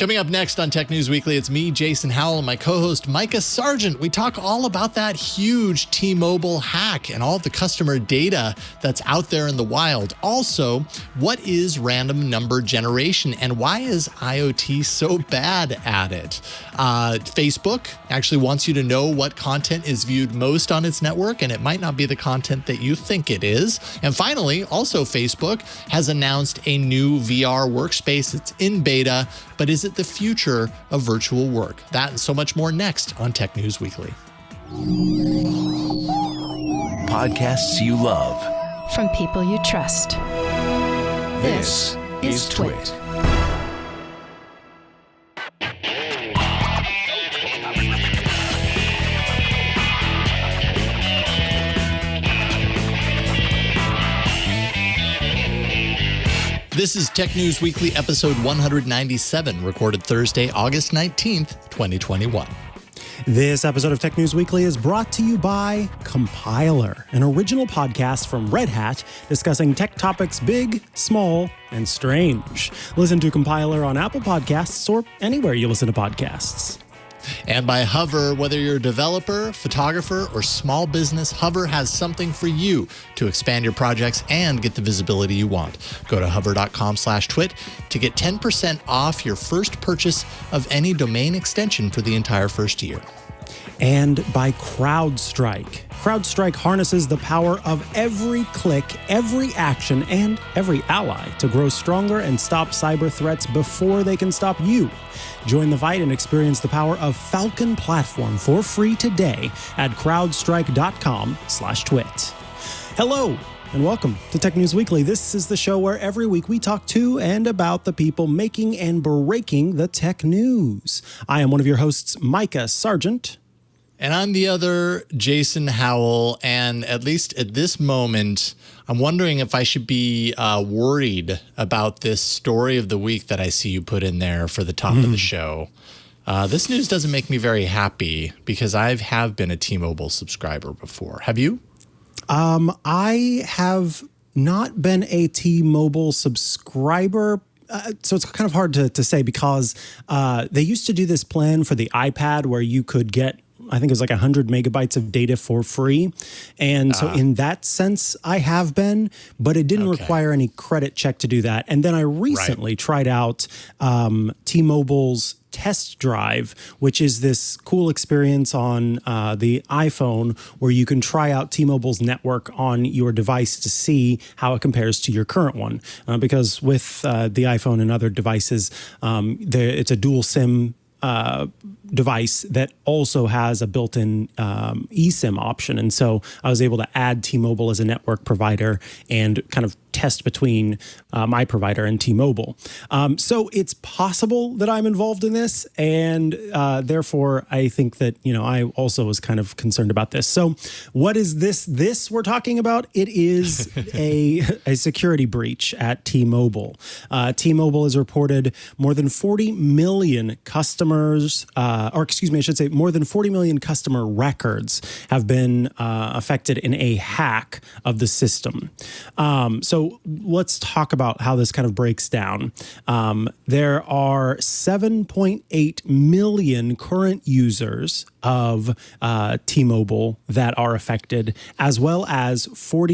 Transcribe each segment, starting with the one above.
Coming up next on Tech News Weekly, it's me, Jason Howell, and my co-host, Mikah Sargent. We talk all about that huge T-Mobile hack and all the customer data that's out there in the wild. Also, what is random number generation and why is IoT so bad at it? Facebook actually wants you to know what content is viewed most on its network, and it might not be the content that you think it is. And finally, also Facebook has announced a new VR workspace. It's in beta, but is it the future of virtual work? That and so much more next on Tech News Weekly. Podcasts you love. From people you trust. This is TWiT. This is Tech News Weekly, episode 197, recorded Thursday, August 19th, 2021. This episode of Tech News Weekly is brought to you by Compiler, an original podcast from Red Hat discussing tech topics big, small, and strange. Listen to Compiler on Apple Podcasts or anywhere you listen to podcasts. And by Hover, whether you're a developer, photographer, or small business, Hover has something for you to expand your projects and get the visibility you want. Go to hover.com/twit to get 10% off your first purchase of any domain extension for the entire first year. And by CrowdStrike. CrowdStrike harnesses the power of every click, every action, and every ally to grow stronger and stop cyber threats before they can stop you. Join the fight and experience the power of Falcon Platform for free today at crowdstrike.com/twit. Hello, and welcome to Tech News Weekly. This is the show where every week we talk to and about the people making and breaking the tech news. I am one of your hosts, Mikah Sargent. And I'm the other, Jason Howell, and at least at this moment, I'm wondering if I should be worried about this story of the week that I see you put in there for the top of the show. This news doesn't make me very happy because I have been a T-Mobile subscriber before. Have you? I have not been a T-Mobile subscriber. So it's kind of hard to say because they used to do this plan for the iPad where you could get, I think it was like 100 megabytes of data for free. And so in that sense, I have been, but it didn't require any credit check to do that. And then I recently tried out T-Mobile's Test Drive, which is this cool experience on the iPhone where you can try out T-Mobile's network on your device to see how it compares to your current one. Because with the iPhone and other devices, it's a dual SIM device that also has a built-in eSIM option. And so I was able to add T-Mobile as a network provider and kind of test between my provider and T-Mobile. So it's possible that I'm involved in this. And therefore, I think that, I also was kind of concerned about this. So what is this we're talking about? It is a security breach at T-Mobile. T-Mobile has reported more than 40 million customers, more than 40 million customer records have been affected in a hack of the system. So let's talk about how this kind of breaks down. There are 7.8 million current users of T-Mobile that are affected, as well as more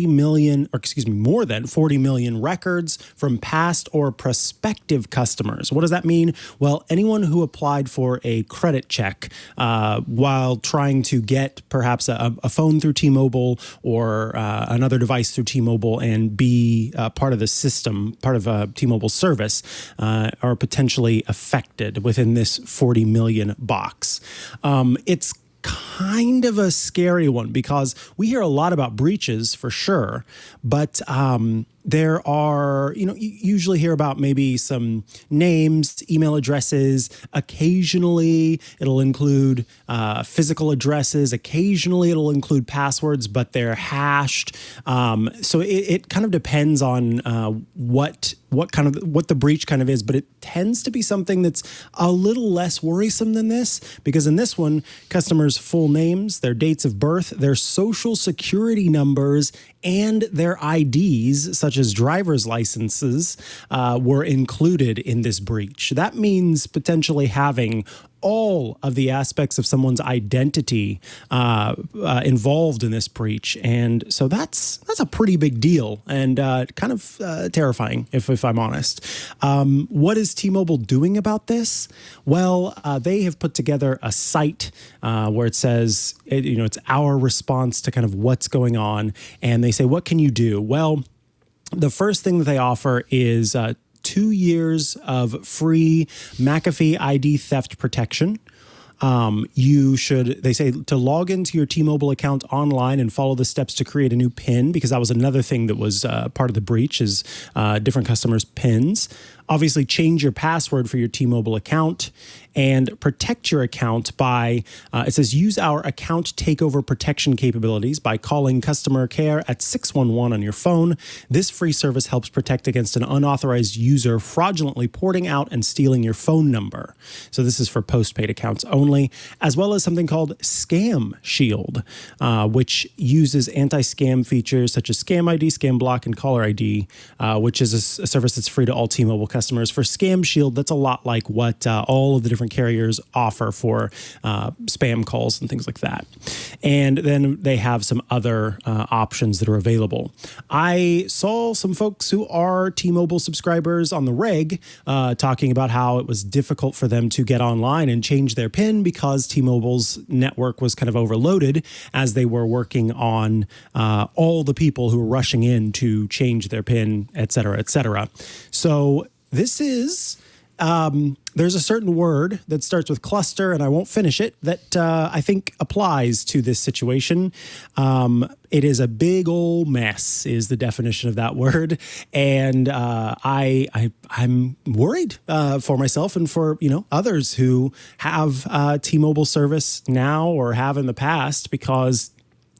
than 40 million records from past or prospective customers. What does that mean? Well, anyone who applied for a credit check while trying to get perhaps a phone through T-Mobile or another device through T-Mobile and be part of the system, part of a T-Mobile service, are potentially affected within this 40 million box. It's kind of a scary one because we hear a lot about breaches for sure, but there are, you usually hear about maybe some names, email addresses. Occasionally, it'll include physical addresses. Occasionally, it'll include passwords, but they're hashed. So it kind of depends on what the breach kind of is, but it tends to be something that's a little less worrisome than this, because in this one, customers' full full names, their dates of birth, their social security numbers, and their IDs, such as driver's licenses, were included in this breach. That means potentially having all of the aspects of someone's identity involved in this breach. And so that's a pretty big deal and kind of terrifying, if I'm honest. What is T-Mobile doing about this? Well, they have put together a site where it says, it's our response to kind of what's going on. And they say, what can you do? Well, the first thing that they offer is 2 years of free McAfee ID theft protection. They say to log into your T-Mobile account online and follow the steps to create a new PIN, because that was another thing that was part of the breach is different customers' PINs. Obviously, change your password for your T-Mobile account and protect your account by, it says, use our account takeover protection capabilities by calling customer care at 611 on your phone. This free service helps protect against an unauthorized user fraudulently porting out and stealing your phone number. So this is for postpaid accounts only, as well as something called Scam Shield, which uses anti-scam features such as Scam ID, Scam Block, and Caller ID, which is a service that's free to all T-Mobile customers. For Scam Shield, that's a lot like what all of the different carriers offer for spam calls and things like that. And then they have some other options that are available. I saw some folks who are T-Mobile subscribers on the reg talking about how it was difficult for them to get online and change their PIN because T-Mobile's network was kind of overloaded as they were working on all the people who were rushing in to change their PIN, et cetera, et cetera. So this is, there's a certain word that starts with cluster, and I won't finish it, that I think applies to this situation. It is a big old mess is the definition of that word. And I'm worried for myself and for, others who have T-Mobile service now or have in the past, because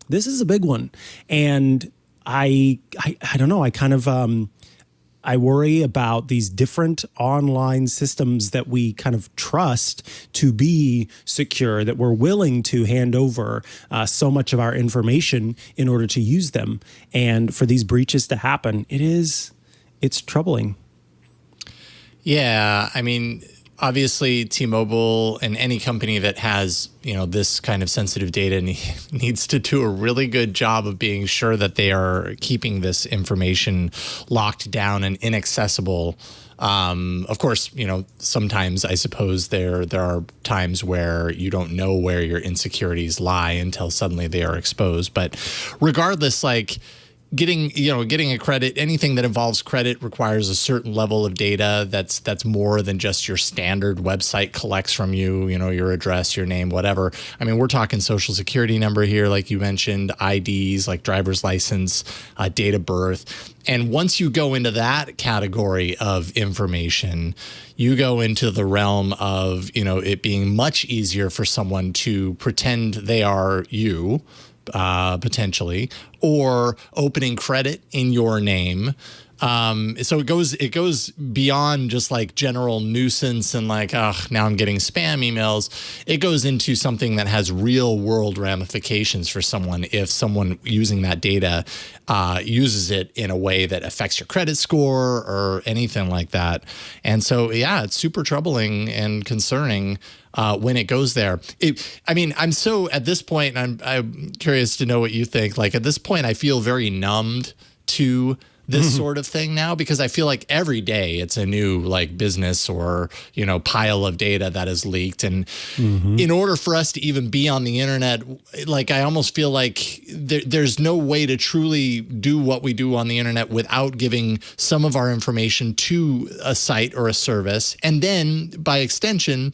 this is a big one. And I don't know, I kind of... I worry about these different online systems that we kind of trust to be secure, that we're willing to hand over so much of our information in order to use them. And for these breaches to happen, it's troubling. Yeah, I mean, obviously T-Mobile and any company that has, this kind of sensitive data needs to do a really good job of being sure that they are keeping this information locked down and inaccessible. Of course, sometimes I suppose there are times where you don't know where your insecurities lie until suddenly they are exposed. But regardless, getting a credit, anything that involves credit requires a certain level of data that's more than just your standard website collects from you, your address, your name, whatever. I mean, we're talking social security number here, like you mentioned, IDs, like driver's license, date of birth. And once you go into that category of information, you go into the realm of, it being much easier for someone to pretend they are you, potentially, or opening credit in your name. So it goes beyond just like general nuisance and now I'm getting spam emails. It goes into something that has real world ramifications for someone if someone using that data uses it in a way that affects your credit score or anything like that. And so, yeah, it's super troubling and concerning when it goes there. I'm so at this point, and I'm curious to know what you think. Like at this point, I feel very numbed to this sort of thing now, because I feel like every day it's a new business or, pile of data that is leaked. And in order for us to even be on the internet, I almost feel like there's no way to truly do what we do on the internet without giving some of our information to a site or a service. And then by extension,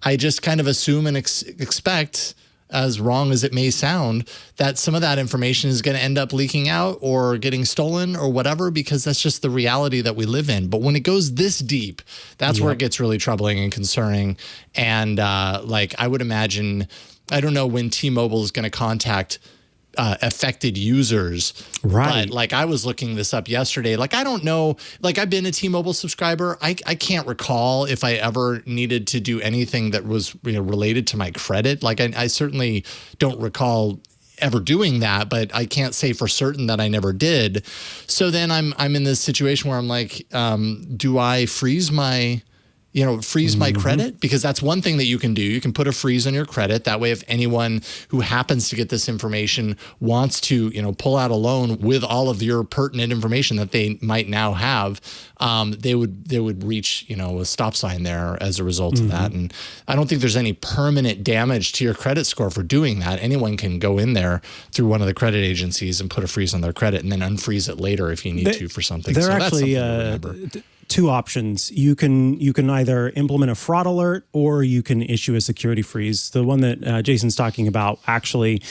I just kind of assume and expect, as wrong as it may sound, that some of that information is going to end up leaking out or getting stolen or whatever, because that's just the reality that we live in. But when it goes this deep, that's where it gets really troubling and concerning. And I would imagine, I don't know when T-Mobile is going to contact affected users. Right. But like I was looking this up yesterday. Like I don't know. Like I've been a T-Mobile subscriber. I can't recall if I ever needed to do anything that was related to my credit. Like I certainly don't recall ever doing that, but I can't say for certain that I never did. So then I'm in this situation where I'm like, do I freeze my my credit? Because that's one thing that you can do. You can put a freeze on your credit. That way, if anyone who happens to get this information wants to, pull out a loan with all of your pertinent information that they might now have, they would reach, a stop sign there as a result of that. And I don't think there's any permanent damage to your credit score for doing that. Anyone can go in there through one of the credit agencies and put a freeze on their credit and then unfreeze it later if you need to for something. They're so actually that's something to remember. Two options. You can either implement a fraud alert or you can issue a security freeze. The one that Jason's talking about actually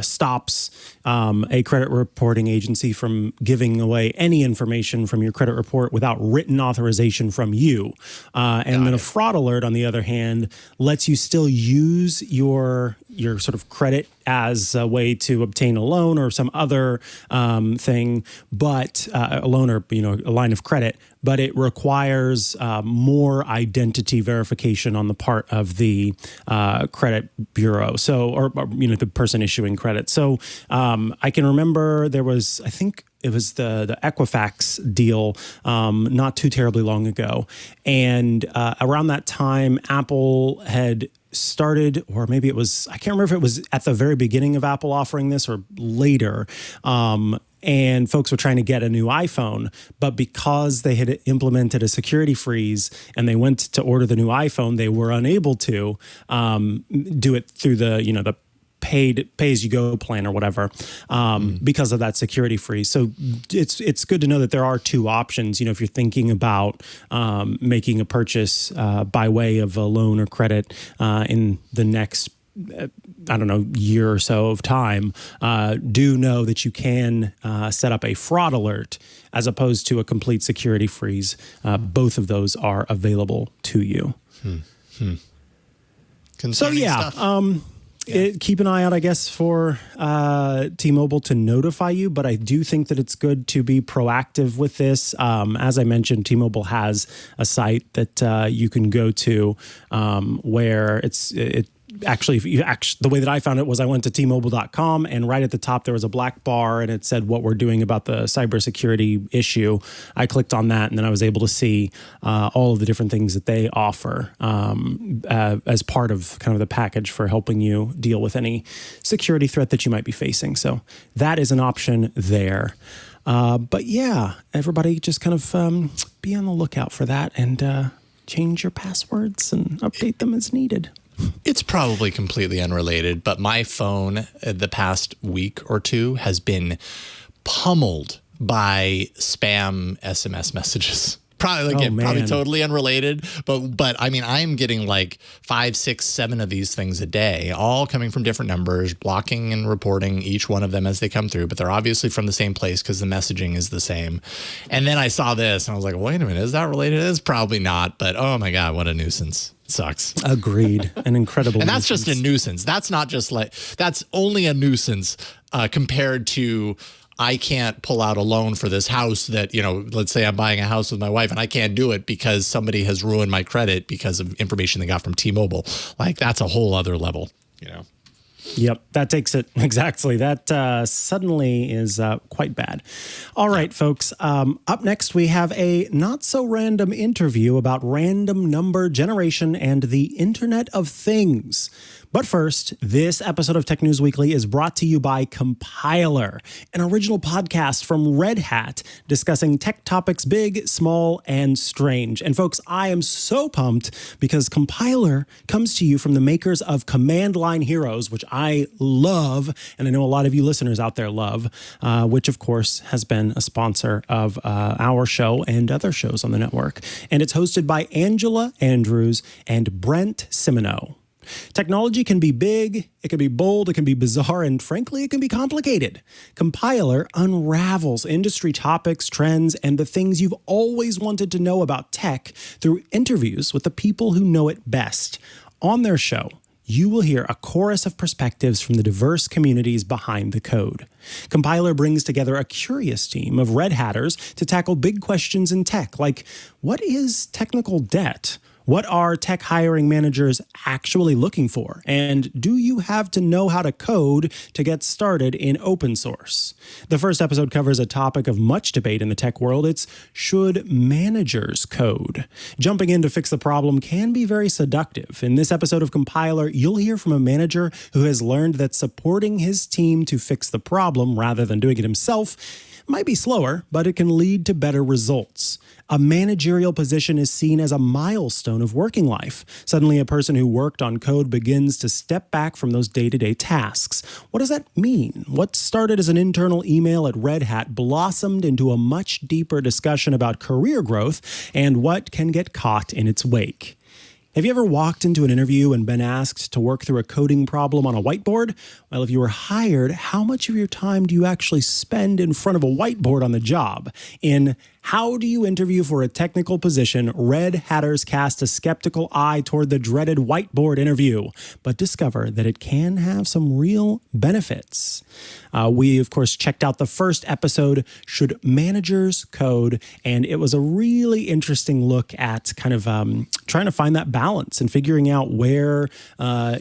stops a credit reporting agency from giving away any information from your credit report without written authorization from you. And then a fraud alert, on the other hand, lets you still use your sort of credit as a way to obtain a loan or some other thing, but a loan or a line of credit. But it requires more identity verification on the part of the credit bureau, or the person issuing credit. So I can remember there was, I think it was the Equifax deal not too terribly long ago, and around that time, Apple had started, or maybe it was, I can't remember if it was at the very beginning of Apple offering this or later. And folks were trying to get a new iPhone, but because they had implemented a security freeze and they went to order the new iPhone, they were unable to do it through the pay-as-you-go plan or whatever because of that security freeze. So it's good to know that there are two options. If you're thinking about making a purchase by way of a loan or credit in the next year or so of time, do know that you can set up a fraud alert as opposed to a complete security freeze. Both of those are available to you. So keep an eye out, I guess, for T-Mobile to notify you, but I do think that it's good to be proactive with this. As I mentioned, T-Mobile has a site that you can go to where the way that I found it was I went to tmobile.com, and right at the top there was a black bar and it said what we're doing about the cybersecurity issue. I clicked on that and then I was able to see all of the different things that they offer as part of kind of the package for helping you deal with any security threat that you might be facing. So that is an option there. But yeah, everybody just kind of be on the lookout for that and change your passwords and update them as needed. It's probably completely unrelated, but my phone the past week or two has been pummeled by spam SMS messages. Probably totally unrelated, but I mean, I'm getting like 5, 6, 7 of these things a day, all coming from different numbers, blocking and reporting each one of them as they come through, but they're obviously from the same place because the messaging is the same. And then I saw this and I was like, wait a minute, is that related? It's probably not, but oh my God, what a nuisance. It sucks. Agreed. An incredible And that's nuisance. just a nuisance. That's not just that's only a nuisance compared to I can't pull out a loan for this house that, let's say I'm buying a house with my wife and I can't do it because somebody has ruined my credit because of information they got from T-Mobile. Like that's a whole other level, Yep, that takes it. Exactly. That suddenly is quite bad. All right, folks. Up next, we have a not-so-random interview about random number generation and the Internet of Things. But first, this episode of Tech News Weekly is brought to you by Compiler, an original podcast from Red Hat discussing tech topics big, small, and strange. And folks, I am so pumped because Compiler comes to you from the makers of Command Line Heroes, which I love, and I know a lot of you listeners out there love, which of course has been a sponsor of our show and other shows on the network. And it's hosted by Angela Andrews and Brent Simino. Technology can be big, it can be bold, it can be bizarre, and frankly, it can be complicated. Compiler unravels industry topics, trends, and the things you've always wanted to know about tech through interviews with the people who know it best. On their show, you will hear a chorus of perspectives from the diverse communities behind the code. Compiler brings together a curious team of Red Hatters to tackle big questions in tech, like what is technical debt? What are tech hiring managers actually looking for? And do you have to know how to code to get started in open source? The first episode covers a topic of much debate in the tech world. It's should managers code? Jumping in to fix the problem can be very seductive. In this episode of Compiler, you'll hear from a manager who has learned that supporting his team to fix the problem rather than doing it himself might be slower, but it can lead to better results. A managerial position is seen as a milestone of working life. Suddenly, a person who worked on code begins to step back from those day-to-day tasks. What does that mean? What started as an internal email at Red Hat blossomed into a much deeper discussion about career growth and what can get caught in its wake. Have you ever walked into an interview and been asked to work through a coding problem on a whiteboard? Well, if you were hired, how much of your time do you actually spend in front of a whiteboard on the job? In How Do You Interview for a Technical Position, Red Hatters cast a skeptical eye toward the dreaded whiteboard interview, but discover that it can have some real benefits. We, of course, checked out the first episode, Should Managers Code? And it was a really interesting look at kind of trying to find that balance and figuring out where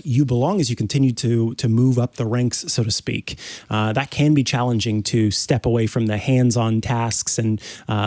you belong as you continue to move up the ranks, so to speak. That can be challenging to step away from the hands-on tasks and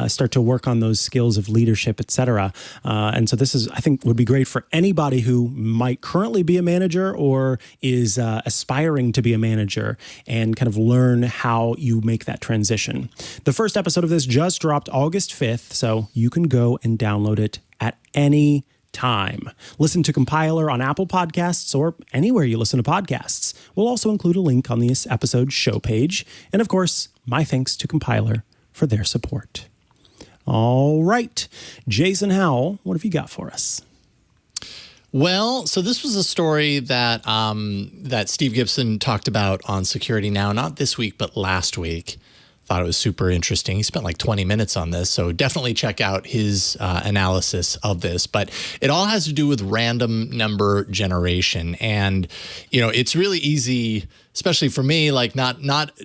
start to work on those skills of leadership, etc. And so this is, I think, would be great for anybody who might currently be a manager or is aspiring to be a manager and kind of learn how you make that transition. The first episode of this just dropped August 5th, so you can go and download it at any time. Listen to Compiler on Apple Podcasts or anywhere you listen to podcasts. We'll also include a link on this episode's show page. And of course, my thanks to Compiler for their support. All right, Jason Howell, what have you got for us? Well, so this was a story that that Steve Gibson talked about on Security Now, not this week, but last week. Thought it was super interesting. He spent like 20 minutes on this, so definitely check out his analysis of this. But it all has to do with random number generation. And, you know, it's really easy, especially for me, like not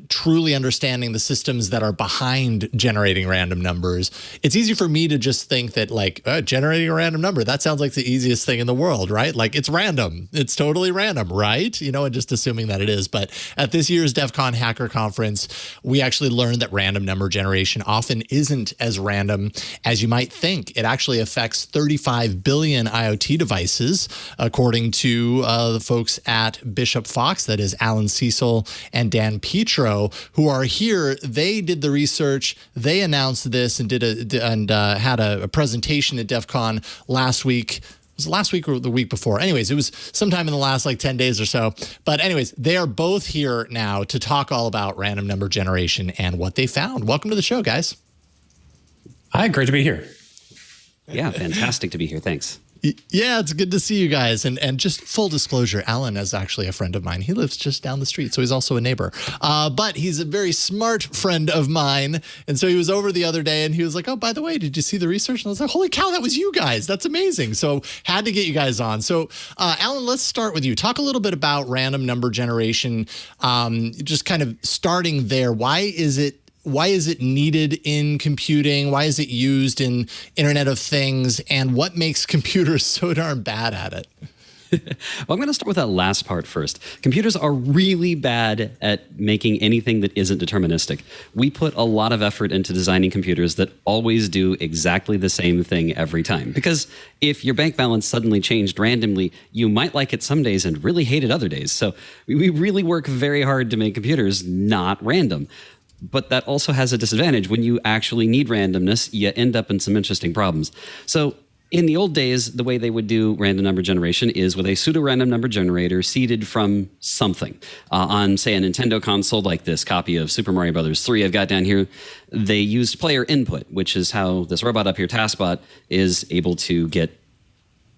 truly understanding the systems that are behind generating random numbers. It's easy for me to just think that like generating a random number, that sounds like the easiest thing in the world, right? Like it's random. It's totally random, right? You know, and just assuming that it is. But at this year's DEF CON Hacker Conference, we actually learned that random number generation often isn't as random as you might think. It actually affects 35 billion IoT devices, according to the folks at Bishop Fox, that is Allan, Cecil, and Dan Petro, who are here. They did the research. They announced this and had a presentation at DEF CON last week. Was it last week or the week before? Anyways, it was sometime in the last like 10 days or so. But anyways, they are both here now to talk all about random number generation and what they found. Welcome to the show, guys. Hi, great to be here. Yeah, fantastic to be here. Thanks. Yeah, it's good to see you guys. And just full disclosure, Allan is actually a friend of mine. He lives just down the street, so he's also a neighbor. But he's a very smart friend of mine. And so he was over the other day and he was like, oh, by the way, did you see the research? And I was like, holy cow, that was you guys. That's amazing. So had to get you guys on. So Allan, let's start with you. Talk a little bit about random number generation, just kind of starting there. Why is it needed in computing? Why is it used in Internet of Things? And what makes computers so darn bad at it? Well, I'm going to start with that last part first. Computers are really bad at making anything that isn't deterministic. We put a lot of effort into designing computers that always do exactly the same thing every time. Because if your bank balance suddenly changed randomly, you might like it some days and really hate it other days. So we really work very hard to make computers not random. But that also has a disadvantage. When you actually need randomness, you end up in some interesting problems. So in the old days, the way they would do random number generation is with a pseudo-random number generator seeded from something. On, say, a Nintendo console, like this copy of Super Mario Bros. 3 I've got down here, they used player input, which is how this robot up here, TaskBot, is able to get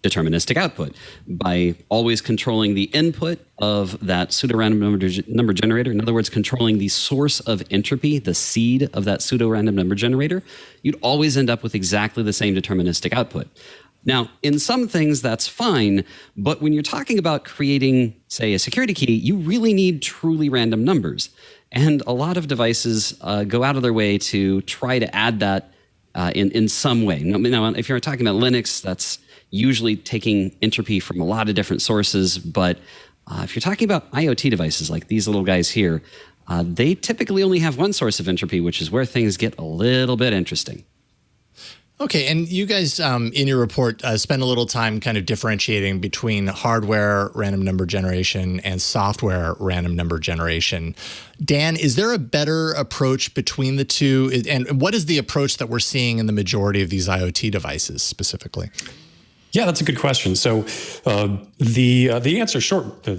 deterministic output by always controlling the input of that pseudo-random number generator. In other words, controlling the source of entropy, the seed of that pseudo-random number generator. You'd always end up with exactly the same deterministic output. Now, in some things, that's fine. But when you're talking about creating, say, a security key, you really need truly random numbers. And a lot of devices go out of their way to try to add that in some way. Now, if you're talking about Linux, that's usually taking entropy from a lot of different sources. But if you're talking about IoT devices like these little guys here, they typically only have one source of entropy, which is where things get a little bit interesting. Okay, and you guys in your report spend a little time kind of differentiating between hardware random number generation and software random number generation. Dan, is there a better approach between the two? And what is the approach that we're seeing in the majority of these IoT devices specifically? Yeah, that's a good question. So the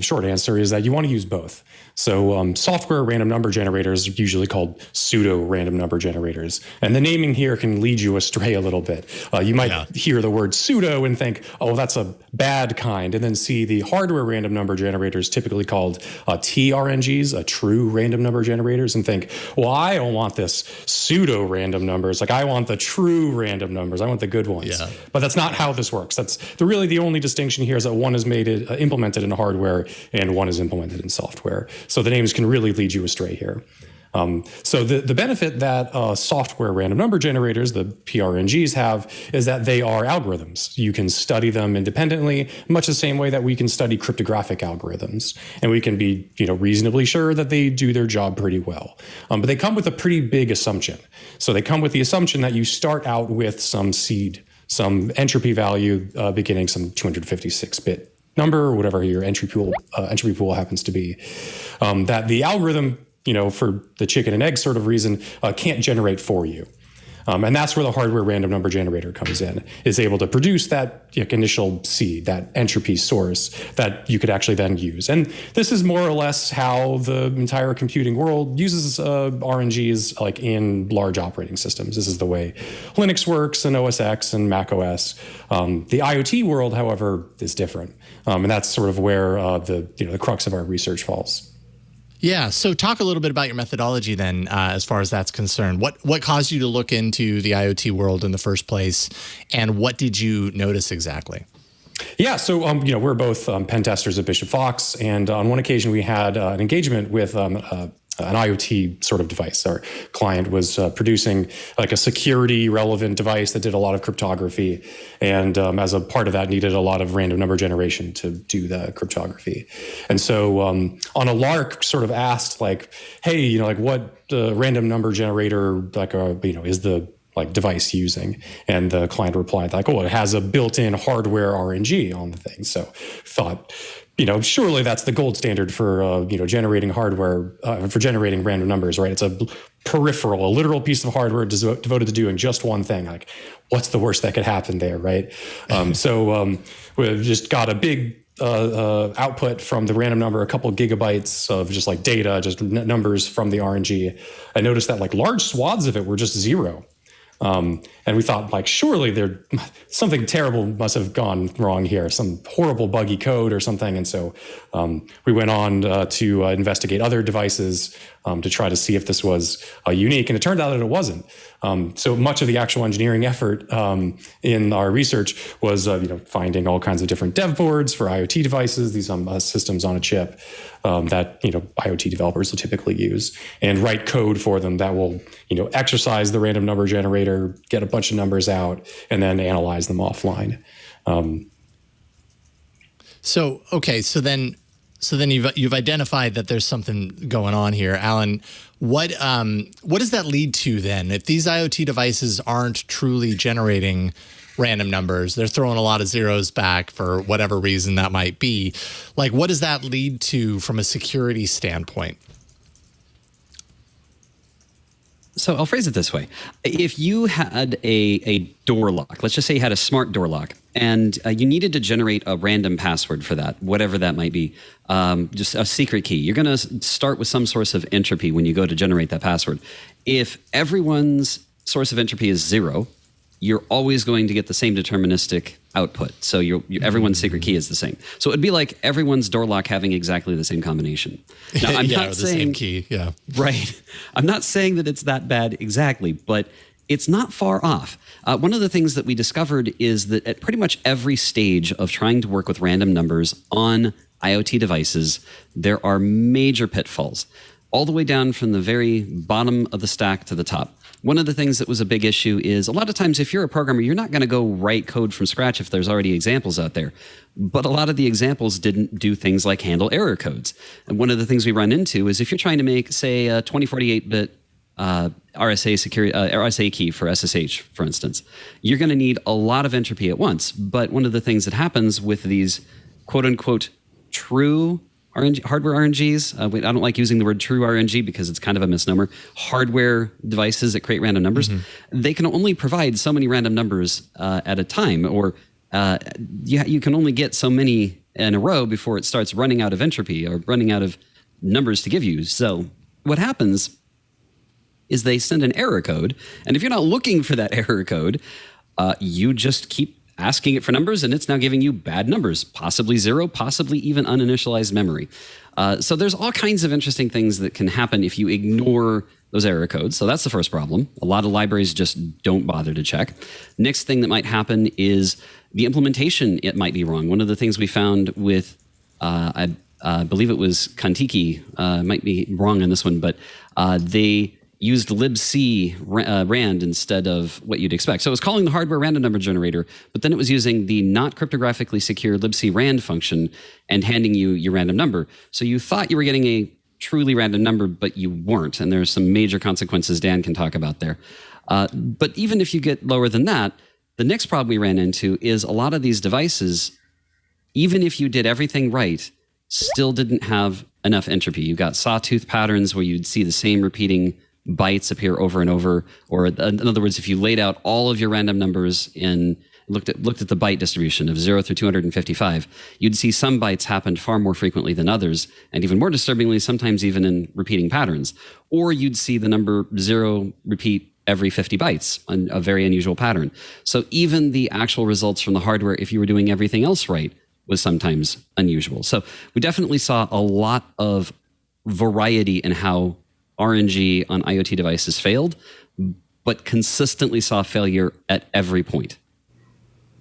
short answer is that you want to use both. So software random number generators are usually called pseudo random number generators. And the naming here can lead you astray a little bit. You might hear the word pseudo and think, oh, that's a bad kind. And then see the hardware random number generators typically called TRNGs, true random number generators, and think, well, I don't want this pseudo random numbers. Like I want the true random numbers. I want the good ones. Yeah. But that's not how this works. That's really the only distinction here is that one is implemented in hardware and one is implemented in software. So the names can really lead you astray here. So the benefit that software random number generators, the PRNGs, have is that they are algorithms. You can study them independently, much the same way that we can study cryptographic algorithms, and we can be reasonably sure that they do their job pretty well. But they come with a pretty big assumption. So they come with the assumption that you start out with some seed, some entropy value beginning some 256-bit number or whatever your entropy pool happens to be. That the algorithm, for the chicken and egg sort of reason, can't generate for you. And that's where the hardware random number generator comes in, is able to produce that initial seed, that entropy source that you could actually then use. And this is more or less how the entire computing world uses RNGs like in large operating systems. This is the way Linux works and OS X and Mac OS. The IoT world, however, is different. And that's sort of where the crux of our research falls. Yeah. So talk a little bit about your methodology then, as far as that's concerned. What caused you to look into the IoT world in the first place, and what did you notice exactly? Yeah, so we're both pen testers at Bishop Fox, and on one occasion we had an engagement with an IoT sort of device. Our client was producing like a security relevant device that did a lot of cryptography, and as a part of that needed a lot of random number generation to do the cryptography. And so on a lark sort of asked like, hey, what random number generator is the device using? And the client replied like, oh, it has a built-in hardware RNG on the thing. So thought, surely that's the gold standard for, generating hardware, for generating random numbers, right? It's a peripheral, a literal piece of hardware devoted to doing just one thing. Like, what's the worst that could happen there, right? So we've just got a big output from the random number, a couple gigabytes of just data, just numbers from the RNG. I noticed that large swaths of it were just zero. And we thought surely something terrible must have gone wrong here, some horrible buggy code or something. And so we went on to investigate other devices to try to see if this was unique. And it turned out that it wasn't. So much of the actual engineering effort in our research was finding all kinds of different dev boards for IoT devices, these systems on a chip that IoT developers will typically use, and write code for them that will exercise the random number generator, get a bunch of numbers out, and then analyze them offline. So then you've identified that there's something going on here, Allan. What does that lead to then? If these IoT devices aren't truly generating random numbers, they're throwing a lot of zeros back for whatever reason that might be. What does that lead to from a security standpoint? So I'll phrase it this way. If you had a door lock, let's just say you had a smart door lock, and you needed to generate a random password for that, whatever that might be, just a secret key. You're going to start with some source of entropy when you go to generate that password. If everyone's source of entropy is zero, you're always going to get the same deterministic output. So everyone's secret key is the same. So it'd be like everyone's door lock having exactly the same combination. Now, I'm not saying, the same key. Yeah. Right. I'm not saying that it's that bad exactly, but it's not far off. One of the things that we discovered is that at pretty much every stage of trying to work with random numbers on IoT devices, there are major pitfalls, all the way down from the very bottom of the stack to the top. One of the things that was a big issue is a lot of times if you're a programmer, you're not going to go write code from scratch if there's already examples out there. But a lot of the examples didn't do things like handle error codes. And one of the things we run into is if you're trying to make, say, a 2048-bit RSA key for SSH, for instance, you're going to need a lot of entropy at once. But one of the things that happens with these quote-unquote true RNG, hardware RNGs, I don't like using the word true RNG because it's kind of a misnomer, hardware devices that create random numbers, they can only provide so many random numbers at a time, or you can only get so many in a row before it starts running out of entropy or running out of numbers to give you. So what happens is they send an error code, and if you're not looking for that error code, you just keep asking it for numbers, and it's now giving you bad numbers, possibly zero, possibly even uninitialized memory. So there's all kinds of interesting things that can happen if you ignore those error codes. So that's the first problem. A lot of libraries just don't bother to check. Next thing that might happen is the implementation, it might be wrong. One of the things we found with, I believe it was Kontiki, might be wrong on this one, but they used libc rand instead of what you'd expect. So it was calling the hardware random number generator, but then it was using the not cryptographically secure libc rand function and handing you your random number. So you thought you were getting a truly random number, but you weren't. And there's some major consequences Dan can talk about there. But even if you get lower than that, the next problem we ran into is a lot of these devices, even if you did everything right, still didn't have enough entropy. You got sawtooth patterns where you'd see the same repeating bytes appear over and over, or in other words, if you laid out all of your random numbers and looked at the byte distribution of 0 through 255, you'd see some bytes happened far more frequently than others, and even more disturbingly, sometimes even in repeating patterns. Or you'd see the number 0 repeat every 50 bytes, a very unusual pattern. So even the actual results from the hardware, if you were doing everything else right, was sometimes unusual. So we definitely saw a lot of variety in how RNG on IoT devices failed, but consistently saw failure at every point.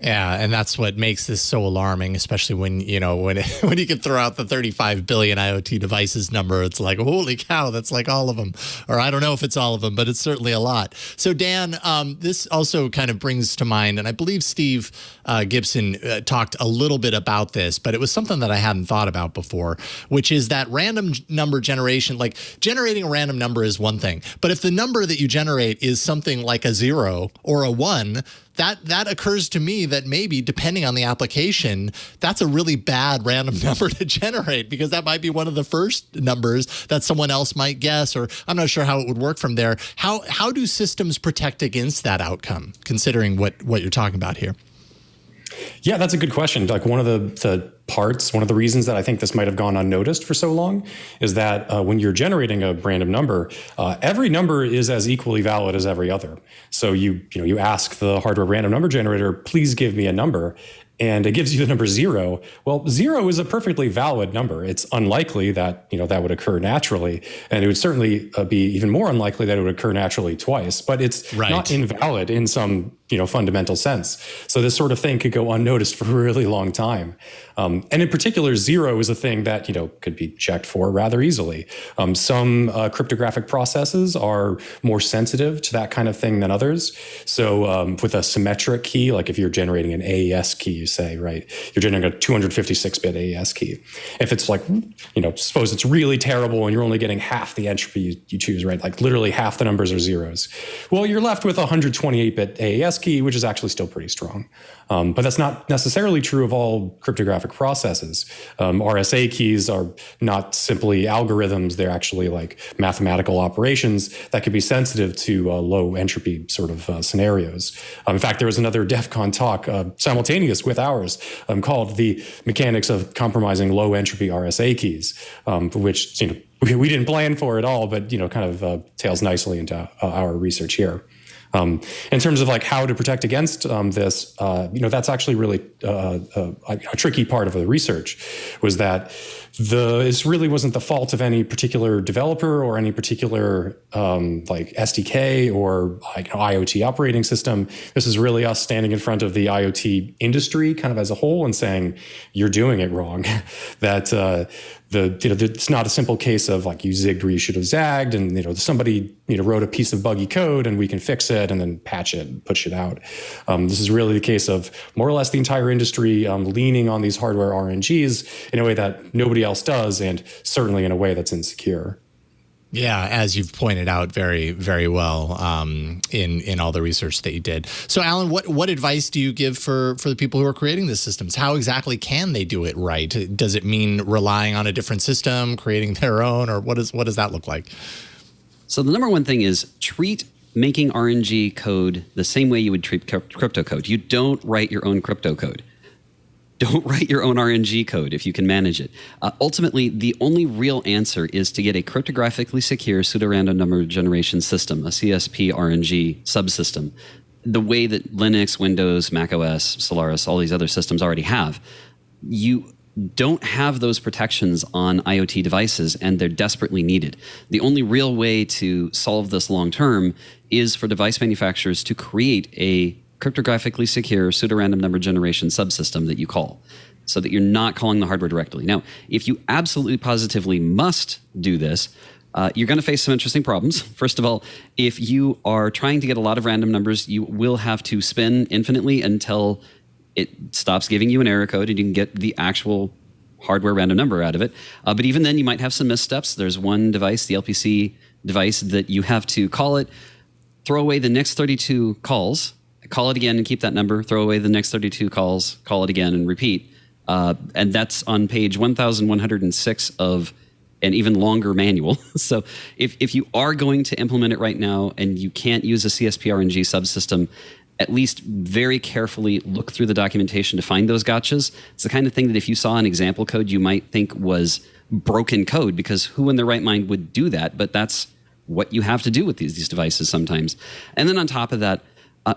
Yeah, and that's what makes this so alarming, especially when you can throw out the 35 billion IoT devices number. It's like, holy cow, that's like all of them. Or I don't know if it's all of them, but it's certainly a lot. So Dan, this also kind of brings to mind, and I believe Steve Gibson talked a little bit about this, but it was something that I hadn't thought about before, which is that random number generation. Like generating a random number is one thing, but if the number that you generate is something like a 0 or a 1, that occurs to me that maybe, depending on the application, that's a really bad random number to generate, because that might be one of the first numbers that someone else might guess, or I'm not sure how it would work from there. How do systems protect against that outcome, considering what you're talking about here? Yeah, that's a good question. Like one of one of the reasons that I think this might have gone unnoticed for so long is that when you're generating a random number, every number is as equally valid as every other. So you ask the hardware random number generator, please give me a number, and it gives you the number 0. Well, 0 is a perfectly valid number. It's unlikely that that would occur naturally, and it would certainly be even more unlikely that it would occur naturally twice. But it's not invalid in some fundamental sense. So this sort of thing could go unnoticed for a really long time. And in particular, 0 is a thing that could be checked for rather easily. Some cryptographic processes are more sensitive to that kind of thing than others. So with a symmetric key, like if you're generating an AES key, you say, right, you're generating a 256-bit AES key. If it's like, suppose it's really terrible and you're only getting half the entropy you choose, right? Like literally half the numbers are zeros. Well, you're left with a 128-bit AES key, which is actually still pretty strong. But that's not necessarily true of all cryptographic processes. RSA keys are not simply algorithms. They're actually like mathematical operations that could be sensitive to low entropy sort of scenarios. In fact, there was another DEF CON talk simultaneous with ours called The Mechanics of Compromising Low Entropy RSA Keys, which we didn't plan for at all, but kind of tails nicely into our research here. In terms of like how to protect against this, that's actually really a tricky part of the research, was that this really wasn't the fault of any particular developer or any particular like SDK or like IoT operating system. This is really us standing in front of the IoT industry kind of as a whole and saying, you're doing it wrong. That it's not a simple case of like you zigged where you should have zagged, and somebody wrote a piece of buggy code and we can fix it and then patch it and push it out. This is really the case of more or less the entire industry leaning on these hardware RNGs in a way that nobody else does, and certainly in a way that's insecure. Yeah, as you've pointed out very, very well in all the research that you did. So, Allan, what advice do you give for the people who are creating the systems? How exactly can they do it right? Does it mean relying on a different system, creating their own, or what does that look like? So the number one thing is treat making RNG code the same way you would treat crypto code. You don't write your own crypto code. Don't write your own RNG code if you can manage it. Ultimately, the only real answer is to get a cryptographically secure pseudorandom number generation system, a CSP RNG subsystem, the way that Linux, Windows, macOS, Solaris, all these other systems already have. You don't have those protections on IoT devices, and they're desperately needed. The only real way to solve this long term is for device manufacturers to create a cryptographically secure pseudorandom number generation subsystem that you call, so that you're not calling the hardware directly. Now, if you absolutely positively must do this, you're going to face some interesting problems. First of all, if you are trying to get a lot of random numbers, you will have to spin infinitely until it stops giving you an error code and you can get the actual hardware random number out of it. But even then, you might have some missteps. There's one device, the LPC device, that you have to call it, throw away the next 32 calls, call it again and keep that number, throw away the next 32 calls, call it again and repeat. And that's on page 1106 of an even longer manual. So if you are going to implement it right now and you can't use a CSP RNG subsystem, at least very carefully look through the documentation to find those gotchas. It's the kind of thing that if you saw an example code, you might think was broken code, because who in their right mind would do that? But that's what you have to do with these devices sometimes. And then on top of that,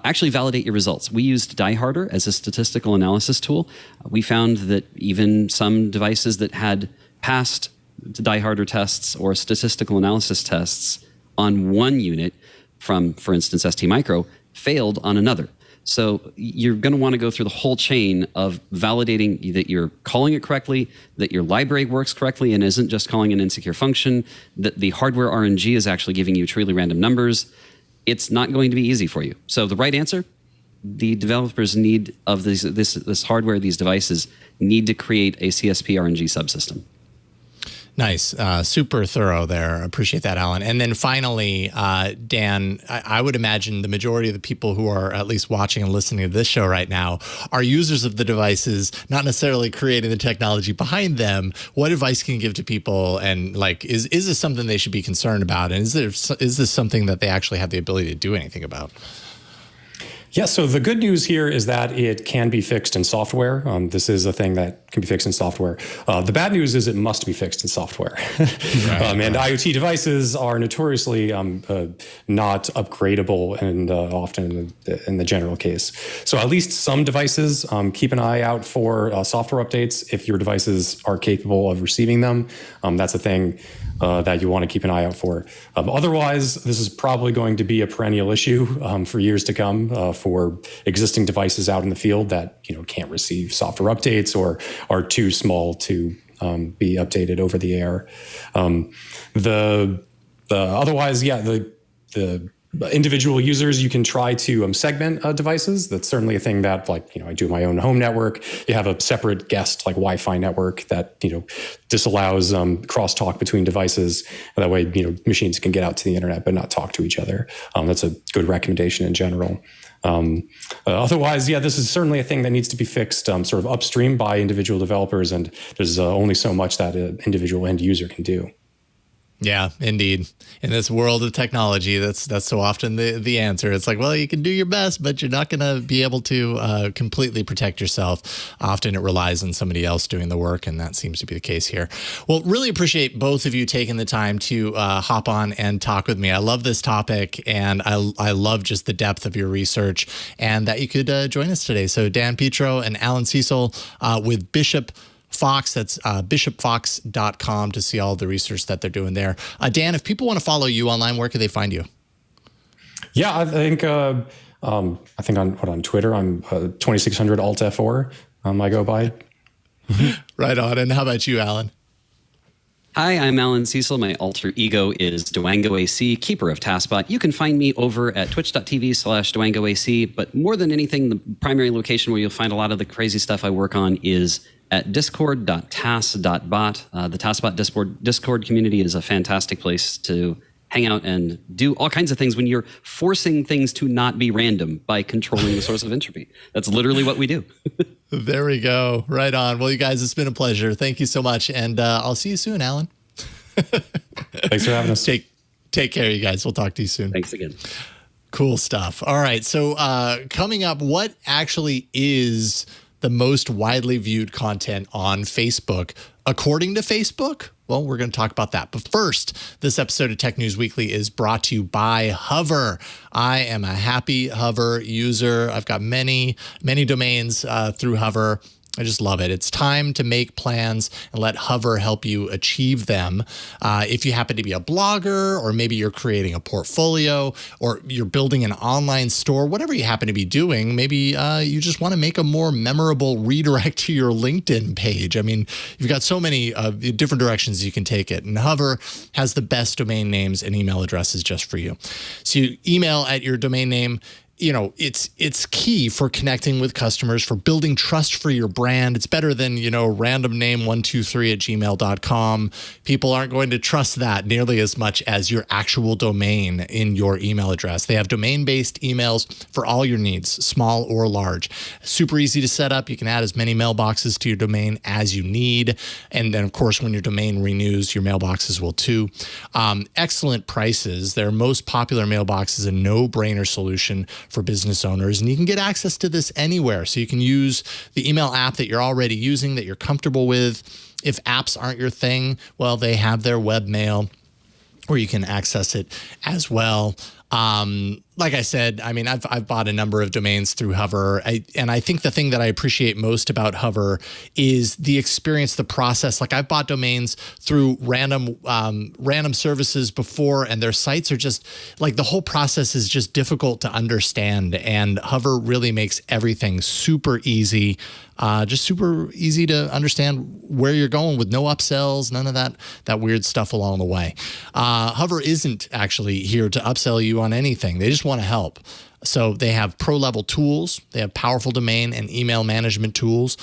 actually validate your results. We used DieHarder as a statistical analysis tool. We found that even some devices that had passed DieHarder tests or statistical analysis tests on one unit from, for instance, STMicro, failed on another. So you're going to want to go through the whole chain of validating that you're calling it correctly, that your library works correctly and isn't just calling an insecure function, that the hardware RNG is actually giving you truly random numbers. It's not going to be easy for you. So the right answer, the developers need of this hardware, these devices, need to create a CSP RNG subsystem. Nice. Super thorough there. Appreciate that, Allan. And then finally, Dan, I would imagine the majority of the people who are at least watching and listening to this show right now are users of the devices, not necessarily creating the technology behind them. What advice can you give to people? And like, is this something they should be concerned about? And is this something that they actually have the ability to do anything about? Yeah, so the good news here is that it can be fixed in software. This is a thing that can be fixed in software. The bad news is it must be fixed in software. And IoT devices are notoriously not upgradable and often in the general case. So at least some devices, keep an eye out for software updates if your devices are capable of receiving them. That's a thing that you want to keep an eye out for. Otherwise, this is probably going to be a perennial issue for years to come for existing devices out in the field that can't receive software updates or are too small to be updated over the air. Otherwise, the individual users, you can try to segment devices. That's certainly a thing that, I do my own home network. You have a separate guest, Wi-Fi network that, disallows crosstalk between devices. And that way, machines can get out to the internet but not talk to each other. That's a good recommendation in general. Otherwise, this is certainly a thing that needs to be fixed sort of upstream by individual developers. And there's only so much that an individual end user can do. Yeah, indeed. In this world of technology, that's so often the answer. It's like, well, you can do your best, but you're not going to be able to completely protect yourself. Often it relies on somebody else doing the work, and that seems to be the case here. Well, really appreciate both of you taking the time to hop on and talk with me. I love this topic, and I love just the depth of your research, and that you could join us today. So Dan Petro and Allan Cecil with Bishop Fox. That's bishopfox.com to see all the research that they're doing there. Dan, if people want to follow you online, where can they find you? Yeah, I think on Twitter, I'm 2600 Alt F4. I go by. Right on. And how about you, Allan? Hi, I'm Allan Cecil. My alter ego is Dwango AC, keeper of TaskBot. You can find me over at twitch.tv/Dwango AC, but more than anything, the primary location where you'll find a lot of the crazy stuff I work on is at discord.tas.bot. The TaskBot Discord community is a fantastic place to hang out and do all kinds of things when you're forcing things to not be random by controlling the source of entropy. That's literally what we do. There we go. Right on. Well, you guys, it's been a pleasure. Thank you so much. And I'll see you soon, Allan. Thanks for having us. Take care, you guys. We'll talk to you soon. Thanks again. Cool stuff. All right. So coming up, what actually is the most widely viewed content on Facebook, according to Facebook? Well, we're going to talk about that. But first, this episode of Tech News Weekly is brought to you by Hover. I am a happy Hover user. I've got many domains through Hover. I just love it. It's time to make plans and let Hover help you achieve them. If you happen to be a blogger, or maybe you're creating a portfolio, or you're building an online store, whatever you happen to be doing, maybe you just want to make a more memorable redirect to your LinkedIn page. I mean, you've got so many different directions you can take it. And Hover has the best domain names and email addresses just for you. So you email at your domain name. You know, it's key for connecting with customers, for building trust for your brand. It's better than, randomname123@gmail.com. People aren't going to trust that nearly as much as your actual domain in your email address. They have domain-based emails for all your needs, small or large. Super easy to set up. You can add as many mailboxes to your domain as you need. And then, of course, when your domain renews, your mailboxes will too. Excellent prices. Their most popular mailbox is a no-brainer solution for business owners, and you can get access to this anywhere. So you can use the email app that you're already using, that you're comfortable with. If apps aren't your thing, well, they have their webmail where you can access it as well. Like I said, I mean, I've bought a number of domains through Hover, and I think the thing that I appreciate most about Hover is the experience, the process. Like, I've bought domains through random services before, and their sites are just like, the whole process is just difficult to understand. And Hover really makes everything super easy, just super easy to understand where you're going, with no upsells, none of that weird stuff along the way. Hover isn't actually here to upsell you on anything. They just want to help. So they have pro-level tools. They have powerful domain and email management tools,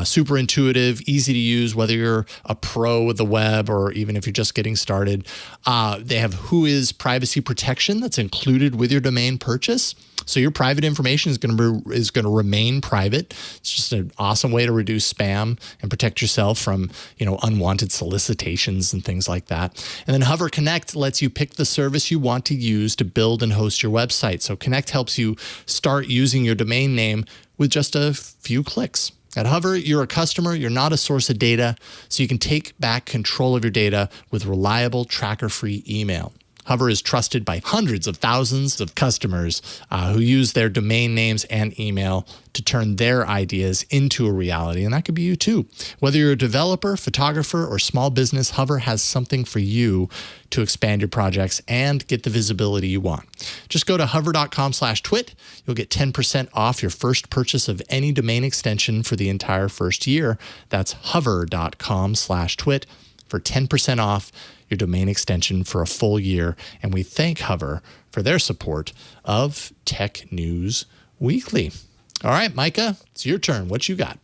super intuitive, easy to use, whether you're a pro with the web or even if you're just getting started. They have Whois privacy protection that's included with your domain purchase. So your private information is going to remain private. It's just an awesome way to reduce spam and protect yourself from, unwanted solicitations and things like that. And then Hover Connect lets you pick the service you want to use to build and host your website. So Connect helps you start using your domain name with just a few clicks. At Hover, you're a customer, you're not a source of data, so you can take back control of your data with reliable, tracker-free email. Hover is trusted by hundreds of thousands of customers who use their domain names and email to turn their ideas into a reality, and that could be you too. Whether you're a developer, photographer, or small business, Hover has something for you to expand your projects and get the visibility you want. Just go to hover.com/twit. You'll get 10% off your first purchase of any domain extension for the entire first year. That's hover.com/twit for 10% off your domain extension for a full year. And we thank Hover for their support of Tech News Weekly. All right, Mikah, it's your turn. What you got?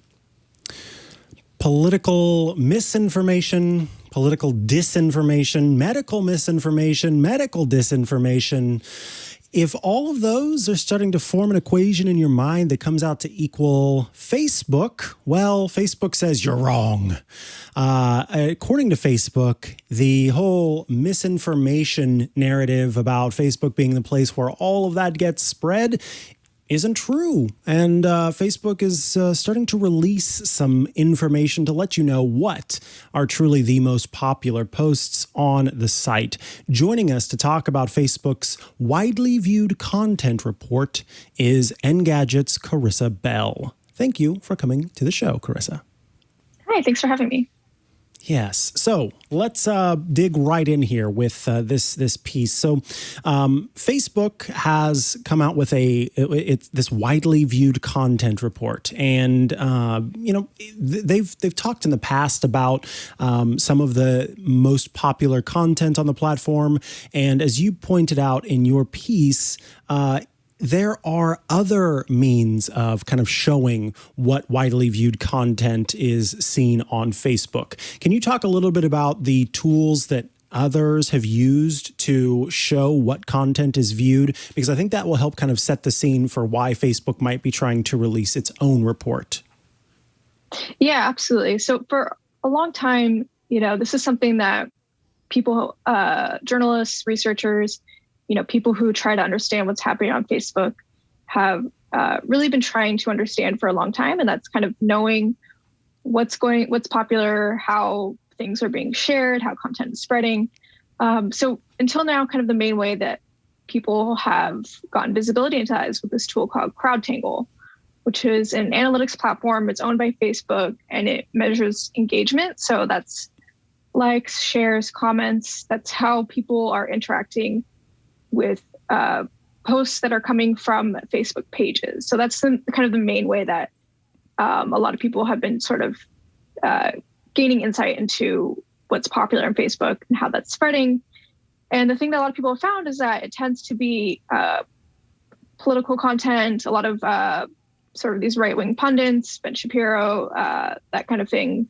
Political misinformation, political disinformation, medical misinformation, medical disinformation. If all of those are starting to form an equation in your mind that comes out to equal Facebook, well, Facebook says you're wrong. According to Facebook, the whole misinformation narrative about Facebook being the place where all of that gets spread isn't true. And Facebook is starting to release some information to let you know what are truly the most popular posts on the site. Joining us to talk about Facebook's widely viewed content report is Engadget's Karissa Bell. Thank you for coming to the show, Karissa. Hi, Hi, thanks for having me. Yes. So let's dig right in here with this piece. So Facebook has come out with this widely viewed content report, and they've talked in the past about some of the most popular content on the platform, and as you pointed out in your piece, there are other means of kind of showing what widely viewed content is seen on Facebook. Can you talk a little bit about the tools that others have used to show what content is viewed? Because I think that will help kind of set the scene for why Facebook might be trying to release its own report. Yeah, absolutely. So for a long time, this is something that people, journalists, researchers, people who try to understand what's happening on Facebook have really been trying to understand for a long time. And that's kind of knowing what's popular, how things are being shared, how content is spreading. So until now, kind of the main way that people have gotten visibility into that is with this tool called CrowdTangle, which is an analytics platform. It's owned by Facebook and it measures engagement. So that's likes, shares, comments. That's how people are interacting with posts that are coming from Facebook pages. So that's kind of the main way that a lot of people have been sort of gaining insight into what's popular on Facebook and how that's spreading. And the thing that a lot of people have found is that it tends to be political content, a lot of sort of these right-wing pundits, Ben Shapiro, that kind of thing,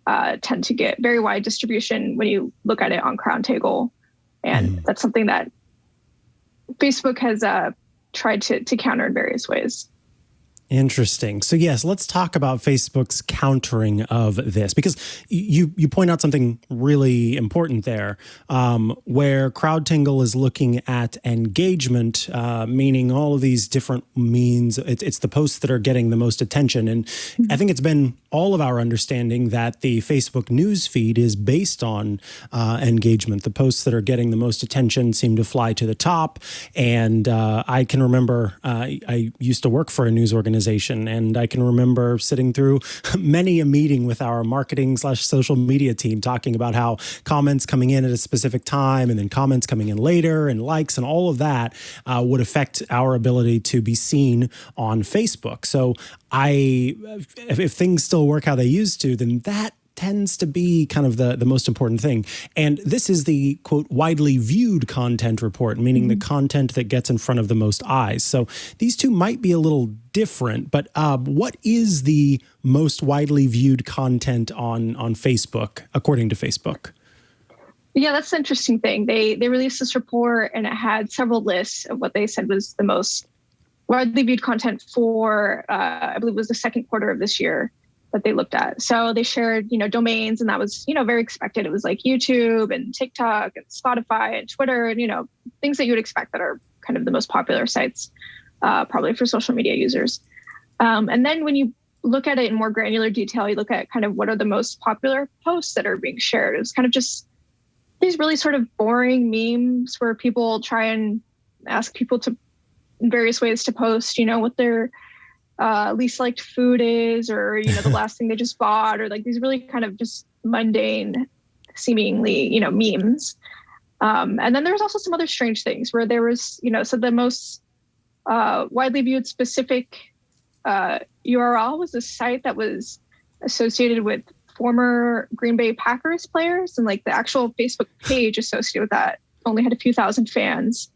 tend to get very wide distribution when you look at it on CrowdTangle. And that's something that Facebook has tried to counter in various ways. Interesting. So yes, let's talk about Facebook's countering of this, because you point out something really important there, where CrowdTangle is looking at engagement, meaning all of these different means. It's the posts that are getting the most attention. And I think it's been all of our understanding that the Facebook news feed is based on engagement. The posts that are getting the most attention seem to fly to the top. And I can remember I used to work for a news organization, and I can remember sitting through many a meeting with our marketing/social media team talking about how comments coming in at a specific time and then comments coming in later and likes and all of that would affect our ability to be seen on Facebook. So if things still work how they used to, then that tends to be kind of the most important thing. And this is the, quote, widely viewed content report, meaning the content that gets in front of the most eyes. So these two might be a little different, but what is the most widely viewed content on Facebook, according to Facebook? Yeah, that's the interesting thing. They released this report and it had several lists of what they said was the most widely viewed content for, I believe it was the second quarter of this year that they looked at. So they shared, domains, and that was, very expected. It was like YouTube and TikTok and Spotify and Twitter and, things that you would expect that are kind of the most popular sites, probably for social media users. And then when you look at it in more granular detail, you look at kind of what are the most popular posts that are being shared. It's kind of just these really sort of boring memes where people try and ask people to, in various ways, to post, what their least liked food is, or the last thing they just bought, or like these really kind of just mundane seemingly memes, and then there's also some other strange things where there was so the most widely viewed specific URL was a site that was associated with former Green Bay Packers players, and like the actual Facebook page associated with that only had a few thousand fans.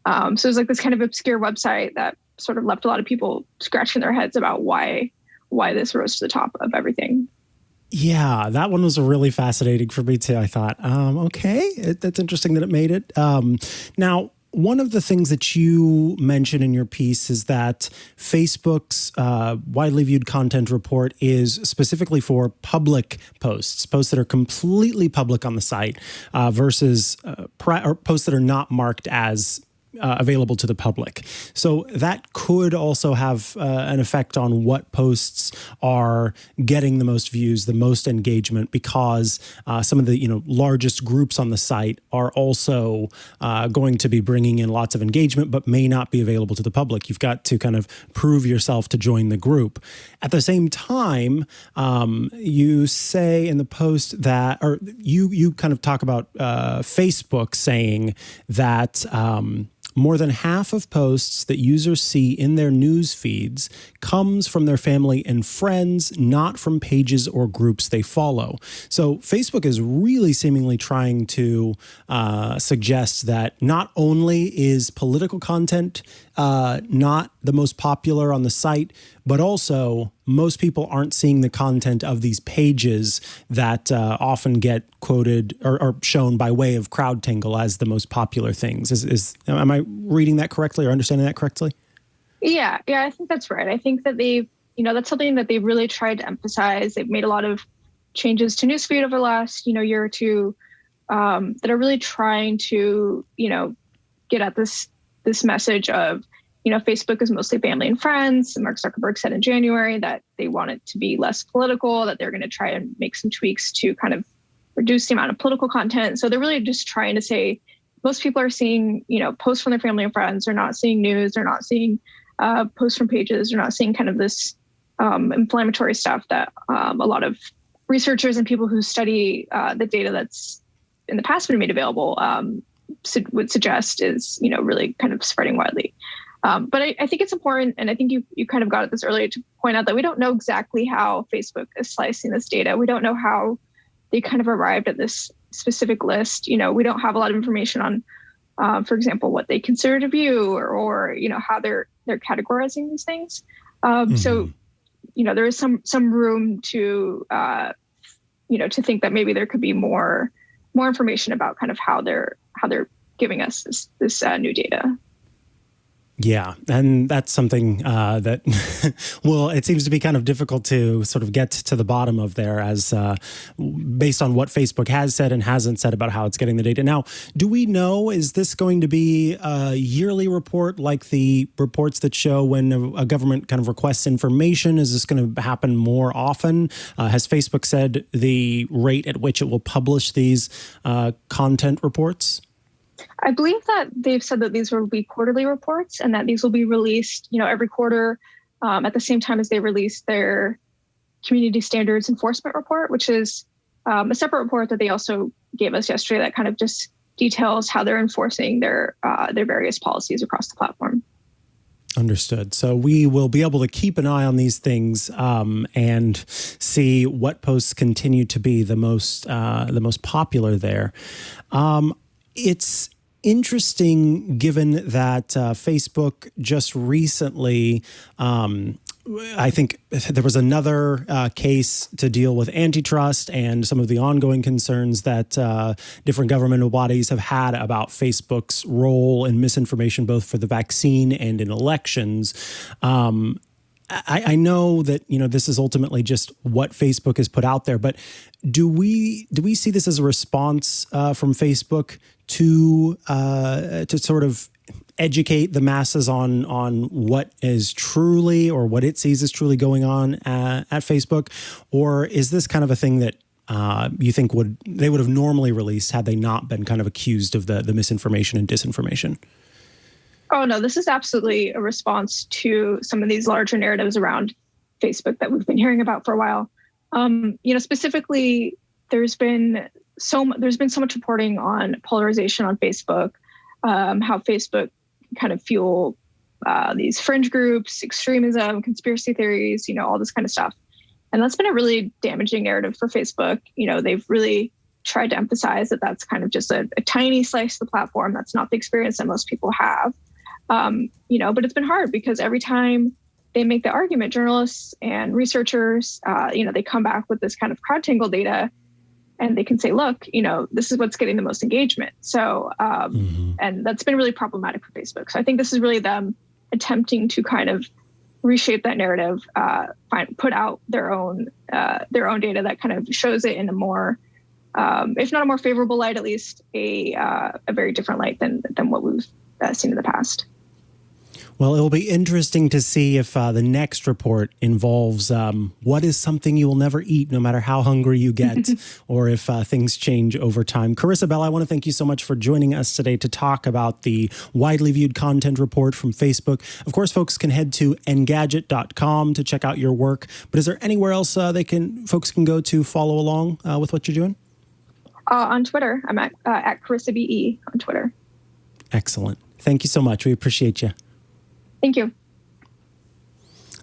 So it was like this kind of obscure website that sort of left a lot of people scratching their heads about why this rose to the top of everything. Yeah, that one was really fascinating for me too. I thought, okay, that's interesting that it made it. Now, one of the things that you mention in your piece is that Facebook's widely viewed content report is specifically for public posts that are completely public on the site versus or posts that are not marked as available to the public. So that could also have an effect on what posts are getting the most views, the most engagement, because some of the largest groups on the site are also going to be bringing in lots of engagement, but may not be available to the public. You've got to kind of prove yourself to join the group. At the same time, you say in the post that, or you kind of talk about Facebook saying that more than half of posts that users see in their news feeds comes from their family and friends, not from pages or groups they follow. So Facebook is really seemingly trying to suggest that not only is political content not the most popular on the site, but also most people aren't seeing the content of these pages that often get quoted or shown by way of CrowdTangle as the most popular things. Am I reading that correctly or understanding that correctly? Yeah, I think that's right. I think that that's something that they've really tried to emphasize. They've made a lot of changes to newsfeed over the last, year or two that are really trying to, get at this message of, Facebook is mostly family and friends. Mark Zuckerberg said in January that they want it to be less political, that they're going to try and make some tweaks to kind of reduce the amount of political content. So they're really just trying to say most people are seeing, posts from their family and friends. They're not seeing news. They're not seeing posts from pages. They're not seeing kind of this inflammatory stuff that a lot of researchers and people who study the data that's in the past been made available would suggest is, really kind of spreading widely. But I think it's important, and I think you kind of got at this earlier, to point out that we don't know exactly how Facebook is slicing this data. We don't know how they kind of arrived at this specific list. We don't have a lot of information on, for example, what they consider to view or how they're categorizing these things. So, there is some room to, to think that maybe there could be more information about kind of how they're giving us this new data. Yeah, and that's something that, it seems to be kind of difficult to sort of get to the bottom of there as based on what Facebook has said and hasn't said about how it's getting the data. Now, do we know, is this going to be a yearly report like the reports that show when a government kind of requests information? Is this going to happen more often? Has Facebook said the rate at which it will publish these content reports? I believe that they've said that these will be quarterly reports and that these will be released, every quarter at the same time as they release their community standards enforcement report, which is a separate report that they also gave us yesterday that kind of just details how they're enforcing their various policies across the platform. Understood. So we will be able to keep an eye on these things and see what posts continue to be the most popular there. It's interesting given that Facebook just recently, I think there was another case to deal with antitrust and some of the ongoing concerns that different governmental bodies have had about Facebook's role in misinformation, both for the vaccine and in elections. I know that, this is ultimately just what Facebook has put out there, but do we see this as a response from Facebook to sort of educate the masses on what is truly, or what it sees as truly going on at Facebook? Or is this kind of a thing that you think they would have normally released had they not been kind of accused of the misinformation and disinformation? Oh, no, this is absolutely a response to some of these larger narratives around Facebook that we've been hearing about for a while. Specifically, there's been so much reporting on polarization on Facebook, how Facebook kind of fuel these fringe groups, extremism, conspiracy theories, all this kind of stuff. And that's been a really damaging narrative for Facebook. They've really tried to emphasize that that's kind of just a tiny slice of the platform. That's not the experience that most people have. But it's been hard because every time they make the argument, journalists and researchers, they come back with this kind of CrowdTangle data and they can say, look, this is what's getting the most engagement. So, and that's been really problematic for Facebook. So I think this is really them attempting to kind of reshape that narrative, put out their own data that kind of shows it in a more, if not a more favorable light, at least a very different light than what we've seen in the past. Well, it'll be interesting to see if the next report involves what is something you will never eat, no matter how hungry you get, or if things change over time. Karissa, I want to thank you so much for joining us today to talk about the widely viewed content report from Facebook. Of course, folks can head to engadget.com to check out your work. But is there anywhere else folks can go to follow along with what you're doing? On Twitter, I'm at Karissa BE on Twitter. Excellent. Thank you so much. We appreciate you. Thank you.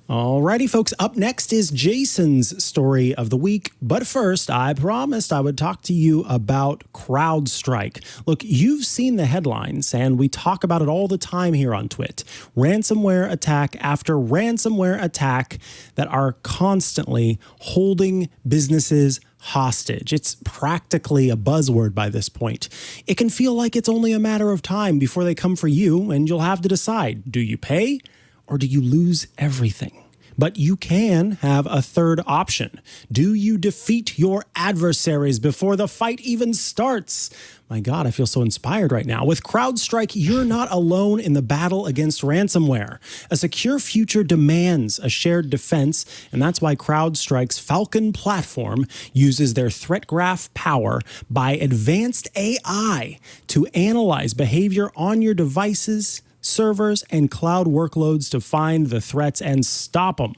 All righty, folks. Up next is Jason's story of the week. But first, I promised I would talk to you about CrowdStrike. Look, you've seen the headlines, and we talk about it all the time here on TWiT. Ransomware attack after ransomware attack that are constantly holding businesses hostage. It's practically a buzzword by this point. It can feel like it's only a matter of time before they come for you, and you'll have to decide, do you pay or do you lose everything? But you can have a third option. Do you defeat your adversaries before the fight even starts? My God, I feel so inspired right now. With CrowdStrike, you're not alone in the battle against ransomware. A secure future demands a shared defense, and that's why CrowdStrike's Falcon platform uses their threat graph power by advanced AI to analyze behavior on your devices, servers, and cloud workloads to find the threats and stop them.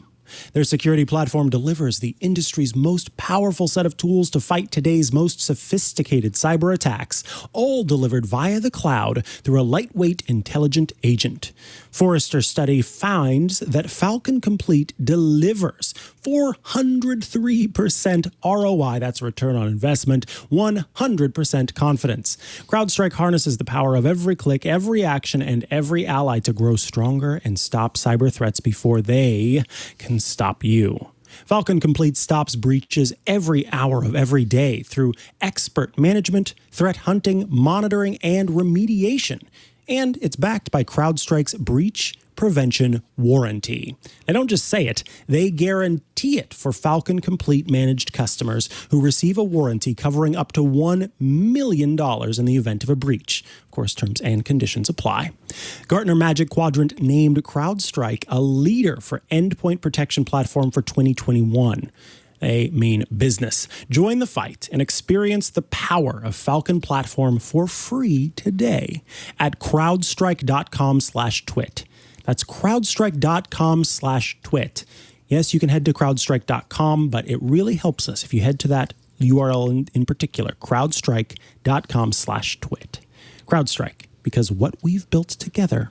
Their security platform delivers the industry's most powerful set of tools to fight today's most sophisticated cyber attacks, all delivered via the cloud through a lightweight, intelligent agent. Forrester study finds that Falcon Complete delivers 403% ROI, that's return on investment, 100% confidence. CrowdStrike harnesses the power of every click, every action, and every ally to grow stronger and stop cyber threats before they can stop you. Falcon Complete stops breaches every hour of every day through expert management, threat hunting, monitoring, and remediation. And it's backed by CrowdStrike's breach prevention warranty. They don't just say it, they guarantee it for Falcon Complete managed customers who receive a warranty covering up to $1 million in the event of a breach. Of course, terms and conditions apply. Gartner Magic Quadrant named CrowdStrike a leader for endpoint protection platform for 2021. They mean business. Join the fight and experience the power of Falcon Platform for free today at crowdstrike.com/twit. That's crowdstrike.com/twit. Yes, you can head to crowdstrike.com, but it really helps us if you head to that URL in particular, crowdstrike.com/twit. CrowdStrike, because what we've built together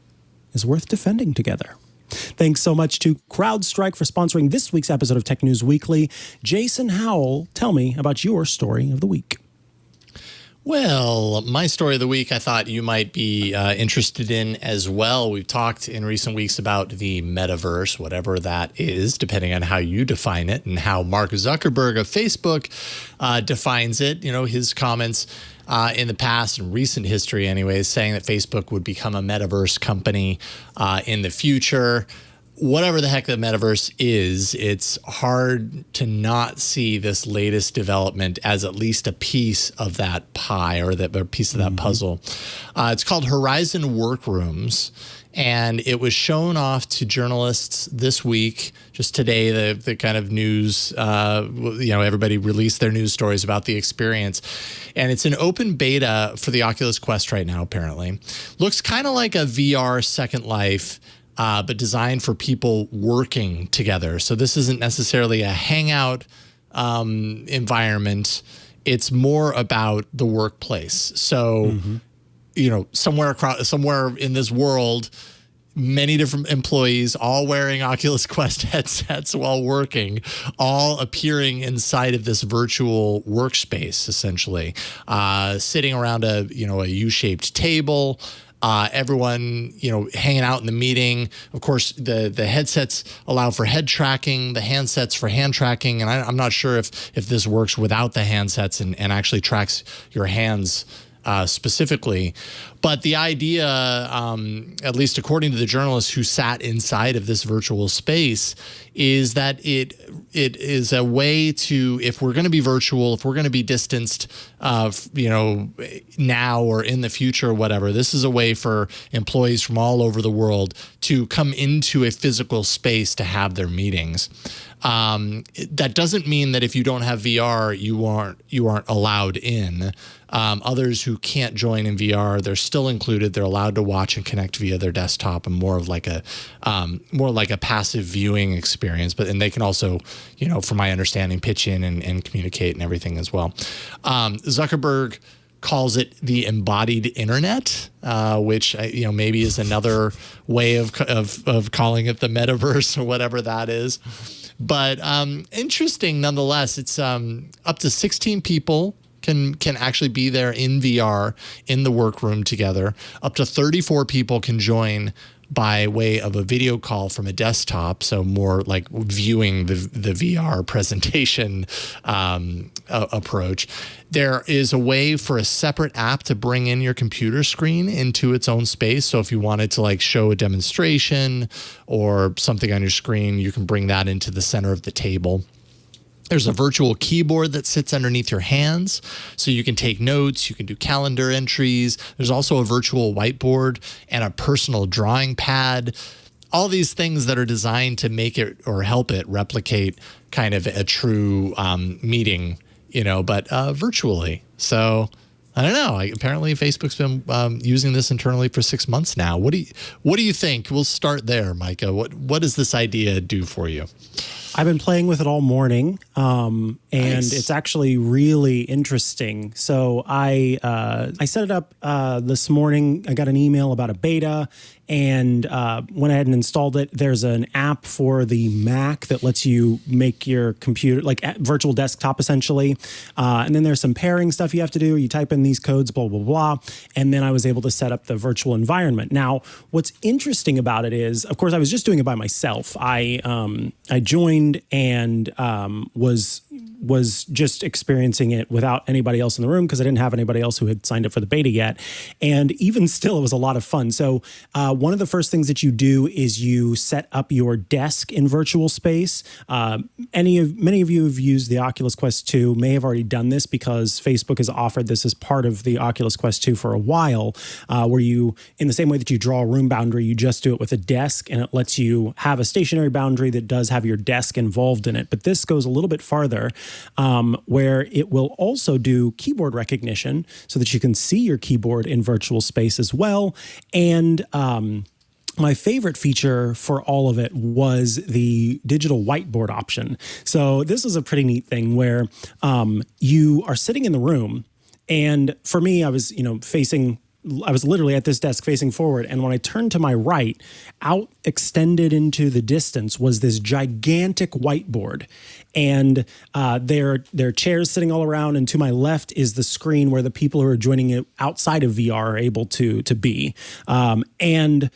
is worth defending together. Thanks so much to CrowdStrike for sponsoring this week's episode of Tech News Weekly. Jason Howell, tell me about your story of the week. Well, my story of the week I thought you might be interested in as well. We've talked in recent weeks about the metaverse, whatever that is, depending on how you define it and how Mark Zuckerberg of Facebook defines it. You know, his comments in the past and recent history anyways, saying that Facebook would become a metaverse company in the future. Whatever the heck the metaverse is, it's hard to not see this latest development as at least a piece of that pie or a piece of that puzzle. It's called Horizon Workrooms, and it was shown off to journalists this week. Just today, the kind of news, everybody released their news stories about the experience. And it's an open beta for the Oculus Quest right now, apparently. Looks kind of like a VR Second Life, but designed for people working together. So this isn't necessarily a hangout environment. It's more about the workplace. So, somewhere in this world, many different employees all wearing Oculus Quest headsets while working, all appearing inside of this virtual workspace, essentially, sitting around a U-shaped table. Everyone, hanging out in the meeting. Of course, the headsets allow for head tracking, the handsets for hand tracking. And I'm not sure if this works without the handsets and actually tracks your hands specifically. But the idea, at least according to the journalists who sat inside of this virtual space, is that it is a way to, if we're going to be virtual, if we're going to be distanced, now or in the future or whatever, this is a way for employees from all over the world to come into a physical space to have their meetings. That doesn't mean that if you don't have VR, you aren't allowed in. Others who can't join in VR, they're still included. They're allowed to watch and connect via their desktop, and more like a passive viewing experience. And they can also, from my understanding, pitch in and communicate and everything as well. Zuckerberg calls it the embodied internet, which maybe is another way of calling it the metaverse or whatever that is. But interesting nonetheless. It's up to 16 people can actually be there in VR in the workroom together. Up to 34 people can join by way of a video call from a desktop, so more like viewing the VR presentation approach. There is a way for a separate app to bring in your computer screen into its own space. So if you wanted to show a demonstration or something on your screen, you can bring that into the center of the table. There's a virtual keyboard that sits underneath your hands, so you can take notes, you can do calendar entries. There's also a virtual whiteboard and a personal drawing pad. All these things that are designed to make it or help it replicate kind of a true meeting, but virtually. So I don't know. Apparently, Facebook's been using this internally for 6 months now. What do you think? We'll start there, Mikah. What does this idea do for you? I've been playing with it all morning, and Nice. It's actually really interesting. So I set it up this morning. I got an email about a beta, and went ahead and installed it. There's an app for the Mac that lets you make your computer like a virtual desktop, essentially. And then there's some pairing stuff you have to do. You type in these codes, blah, blah, blah. And then I was able to set up the virtual environment. Now, what's interesting about it is, of course, I was just doing it by myself. I joined and was just experiencing it without anybody else in the room because I didn't have anybody else who had signed up for the beta yet. And even still, it was a lot of fun. So one of the first things that you do is you set up your desk in virtual space. Many of you have used the Oculus Quest 2 may have already done this because Facebook has offered this as part of the Oculus Quest 2 for a while, where you, in the same way that you draw a room boundary, you just do it with a desk, and it lets you have a stationary boundary that does have your desk involved in it. But this goes a little bit farther, where it will also do keyboard recognition so that you can see your keyboard in virtual space as well. And my favorite feature for all of it was the digital whiteboard option. So this is a pretty neat thing where you are sitting in the room. And for me, I was literally at this desk facing forward. And when I turned to my right, out extended into the distance was this gigantic whiteboard. And there are chairs sitting all around. And to my left is the screen where the people who are joining it outside of VR are able to be. And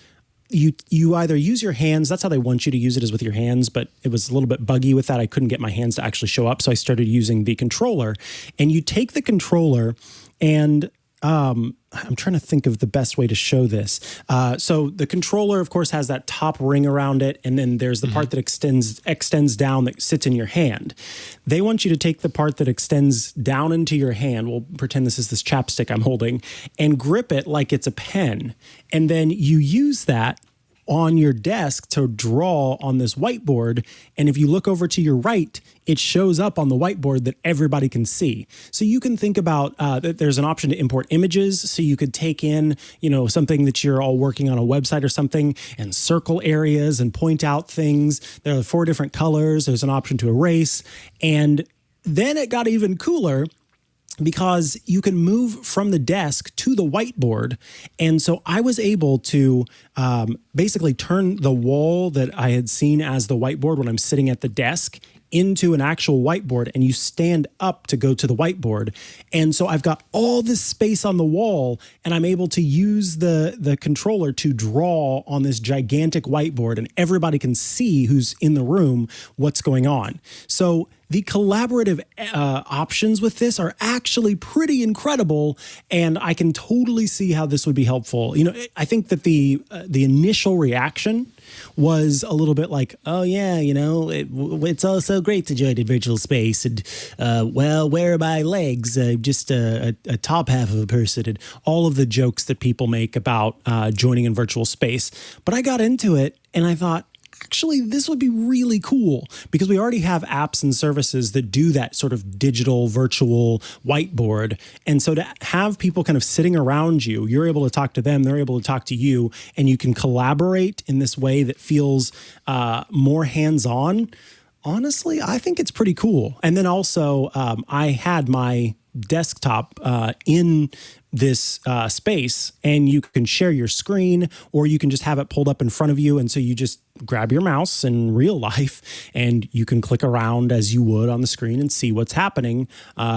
you either use your hands, that's how they want you to use it, is with your hands, but it was a little bit buggy with that. I couldn't get my hands to actually show up. So I started using the controller. And you take the controller and I'm trying to think of the best way to show this. So the controller, of course, has that top ring around it, and then there's the part that extends down that sits in your hand. They want you to take the part that extends down into your hand. We'll pretend this is this chapstick I'm holding, and grip it like it's a pen. And then you use that on your desk to draw on this whiteboard. And if you look over to your right, it shows up on the whiteboard that everybody can see. So you can think about that there's an option to import images. So you could take in, something that you're all working on a website or something and circle areas and point out things. There are 4 different colors. There's an option to erase. And then it got even cooler, because you can move from the desk to the whiteboard. And so I was able to basically turn the wall that I had seen as the whiteboard when I'm sitting at the desk into an actual whiteboard, and you stand up to go to the whiteboard. And so I've got all this space on the wall, and I'm able to use the controller to draw on this gigantic whiteboard, and everybody can see who's in the room, what's going on. So the collaborative options with this are actually pretty incredible, and I can totally see how this would be helpful. I think that the initial reaction was a little bit like, oh yeah, it's all so great to join a virtual space, and well, where are my legs? Just a top half of a person, and all of the jokes that people make about joining in virtual space. But I got into it and I thought, actually, this would be really cool because we already have apps and services that do that sort of digital virtual whiteboard. And so to have people kind of sitting around you, you're able to talk to them, they're able to talk to you, and you can collaborate in this way that feels more hands-on. Honestly, I think it's pretty cool. And then also, I had my desktop in this space, and you can share your screen, or you can just have it pulled up in front of you. And so you just grab your mouse in real life and you can click around as you would on the screen and see what's happening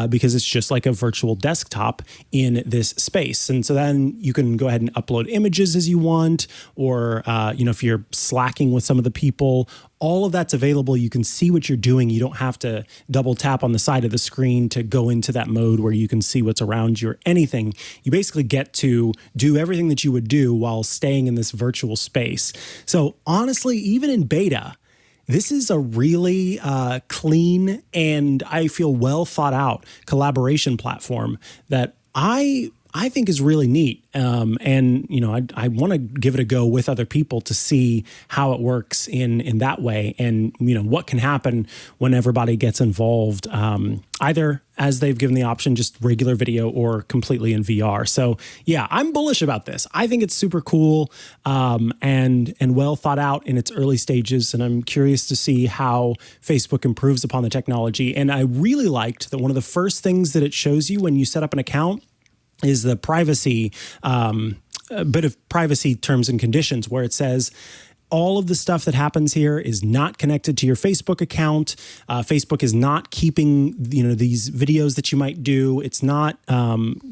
because it's just like a virtual desktop in this space. And so then you can go ahead and upload images as you want, or, if you're slacking with some of the people, all of that's available. You can see what you're doing. You don't have to double tap on the side of the screen to go into that mode where you can see what's around you or anything. You basically get to do everything that you would do while staying in this virtual space. So honestly, even in beta, this is a really clean and I feel well thought out collaboration platform that I think is really neat. And I want to give it a go with other people to see how it works in that way, and what can happen when everybody gets involved, either as they've given the option, just regular video, or completely in VR. So yeah, I'm bullish about this. I think it's super cool and well thought out in its early stages, and I'm curious to see how Facebook improves upon the technology. And I really liked that one of the first things that it shows you when you set up an account is the privacy, a bit of privacy terms and conditions, where it says all of the stuff that happens here is not connected to your Facebook account. Facebook is not keeping, these videos that you might do. It's not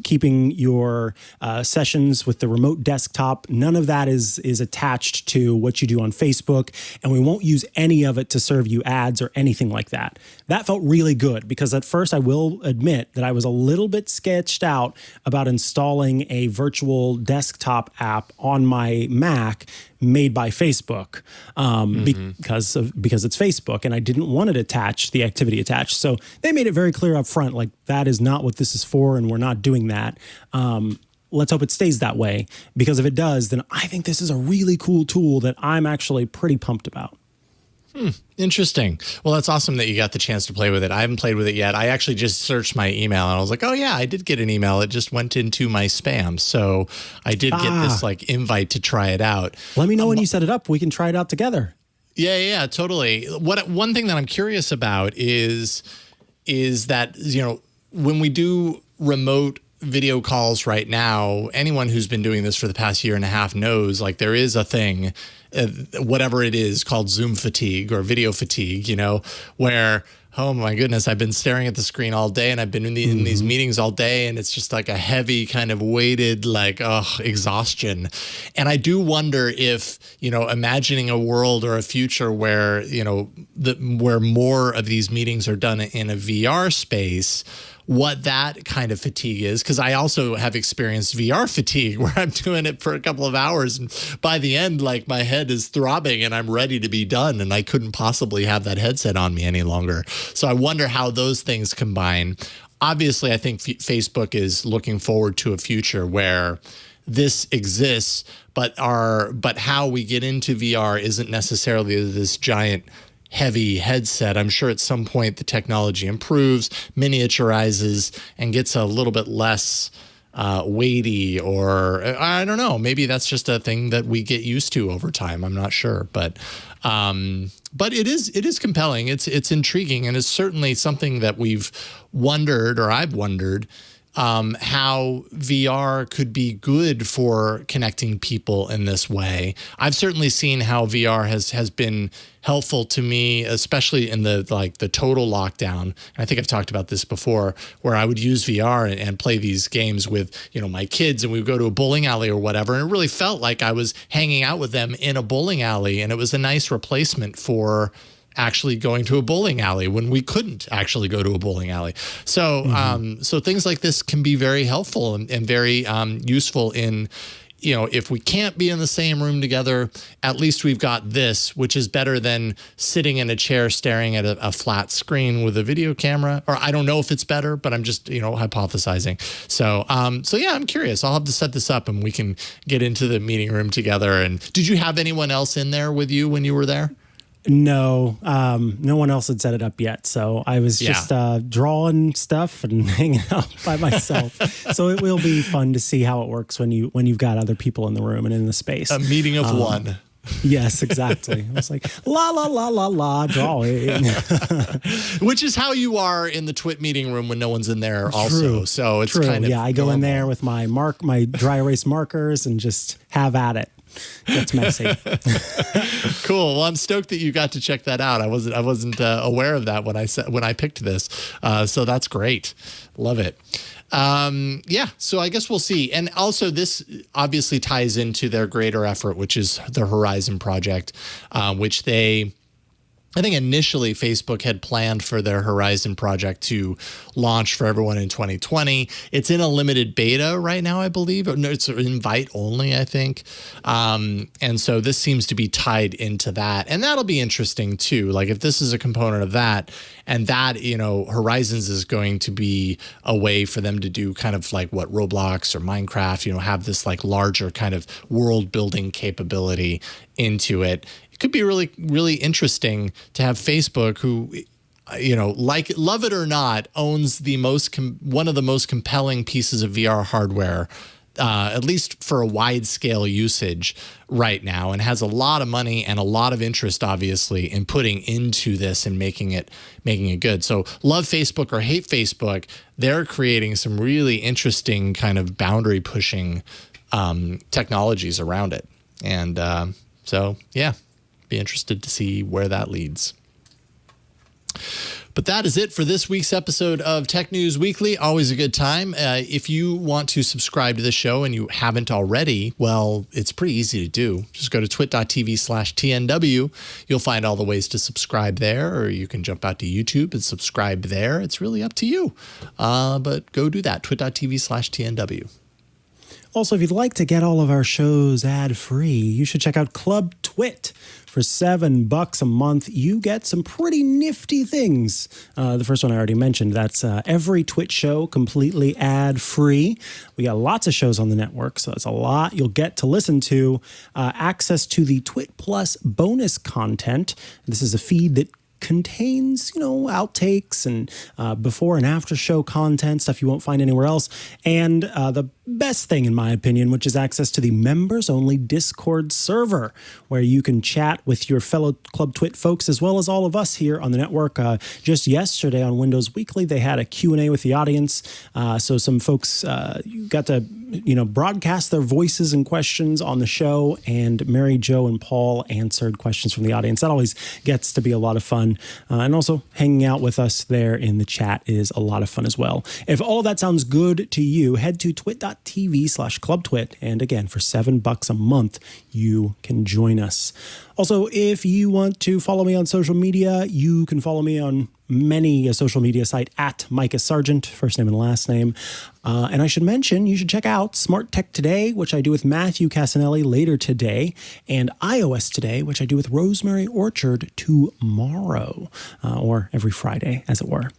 keeping your sessions with the remote desktop. None of that is attached to what you do on Facebook, and we won't use any of it to serve you ads or anything like that. That felt really good because at first I will admit that I was a little bit sketched out about installing a virtual desktop app on my Mac made by Facebook because it's Facebook, and I didn't want it attached, the activity attached. So they made it very clear up front, like that is not what this is for, and we're not doing that. Let's hope it stays that way, because if it does, then I think this is a really cool tool that I'm actually pretty pumped about. Interesting. Well, that's awesome that you got the chance to play with it. I haven't played with it yet. I actually just searched my email and I was like, oh yeah, I did get an email. It just went into my spam. So I did get this invite to try it out. Let me know when you set it up. We can try it out together. Yeah, totally. One thing that I'm curious about is that, when we do remote video calls right now, anyone who's been doing this for the past year and a half knows, like, there is a thing, whatever it is, called Zoom fatigue or video fatigue, where, oh my goodness, I've been staring at the screen all day, and I've been in these meetings all day, and it's just like a heavy kind of weighted, exhaustion. And I do wonder if, imagining a world or a future where, where more of these meetings are done in a VR space, what that kind of fatigue is, because I also have experienced VR fatigue where I'm doing it for a couple of hours, and by the end, like, my head is throbbing and I'm ready to be done, and I couldn't possibly have that headset on me any longer. So I wonder how those things combine. Obviously, I think Facebook is looking forward to a future where this exists, but how we get into VR isn't necessarily this giant heavy headset. I'm sure at some point the technology improves, miniaturizes, and gets a little bit less weighty, or I don't know, maybe that's just a thing that we get used to over time. I'm not sure, but it is compelling. It's intriguing, and it's certainly something that we've wondered, or I've wondered, how VR could be good for connecting people in this way. I've certainly seen how VR has been helpful to me, especially in the total lockdown. And I think I've talked about this before, where I would use VR and play these games with, my kids, and we would go to a bowling alley or whatever. And it really felt like I was hanging out with them in a bowling alley, and it was a nice replacement for actually going to a bowling alley when we couldn't actually go to a bowling alley. So, so things like this can be very helpful and very useful in, if we can't be in the same room together, at least we've got this, which is better than sitting in a chair staring at a flat screen with a video camera. Or I don't know if it's better, but I'm just, hypothesizing. So, yeah, I'm curious. I'll have to set this up and we can get into the meeting room together. And did you have anyone else in there with you when you were there? No, no one else had set it up yet. So I was just drawing stuff and hanging out by myself. So it will be fun to see how it works when you've got other people in the room and in the space. A meeting of one. Yes, exactly. I was like, la, la, la, la, la, drawing. Which is how you are in the TWiT meeting room when no one's in there also. True. So it's True. kind of I go in there with my dry erase markers and just have at it. Gets messy. Cool. Well, I'm stoked that you got to check that out. I wasn't aware of that when I picked this. So that's great. Love it. So I guess we'll see. And also this obviously ties into their greater effort, which is the Horizon project, which I think initially Facebook had planned for their Horizon project to launch for everyone in 2020. It's in a limited beta right now, I believe. No, it's invite only, I think. And so this seems to be tied into that. And that'll be interesting too. Like if this is a component of that, and that, Horizons is going to be a way for them to do kind of like what Roblox or Minecraft, have this like larger kind of world building capability into it. Could be really, really interesting to have Facebook, who, love it or not, owns the one of the most compelling pieces of VR hardware, at least for a wide scale usage right now, and has a lot of money and a lot of interest, obviously, in putting into this and making it good. So love Facebook or hate Facebook, they're creating some really interesting kind of boundary pushing technologies around it. And so, yeah. Be interested to see where that leads. But that is it for this week's episode of Tech News Weekly. Always a good time. If you want to subscribe to the show and you haven't already, well, it's pretty easy to do. Just go to twit.tv/TNW. You'll find all the ways to subscribe there, or you can jump out to YouTube and subscribe there. It's really up to you. But go do that, twit.tv/TNW. Also, if you'd like to get all of our shows ad-free, you should check out Club TWiT. For $7 a month, you get some pretty nifty things. The first one I already mentioned, that's every TWiT show completely ad-free. We got lots of shows on the network, so that's a lot you'll get to listen to. Access to the TWiT Plus bonus content. This is a feed that contains, outtakes and before and after show content, stuff you won't find anywhere else. And the best thing, in my opinion, which is access to the members-only Discord server, where you can chat with your fellow Club TWiT folks, as well as all of us here on the network. Just yesterday on Windows Weekly, they had a Q&A with the audience. So some folks got to, broadcast their voices and questions on the show, and Mary Jo and Paul answered questions from the audience. That always gets to be a lot of fun. And also hanging out with us there in the chat is a lot of fun as well. If all of that sounds good to you, head to twit.tv/clubtwit. And again, for $7 a month, you can join us. Also, if you want to follow me on social media, you can follow me on a social media site at Mikah Sargent, first name and last name. And I should mention, you should check out Smart Tech Today, which I do with Matthew Casanelli later today, and iOS Today, which I do with Rosemary Orchard tomorrow, or every Friday, as it were.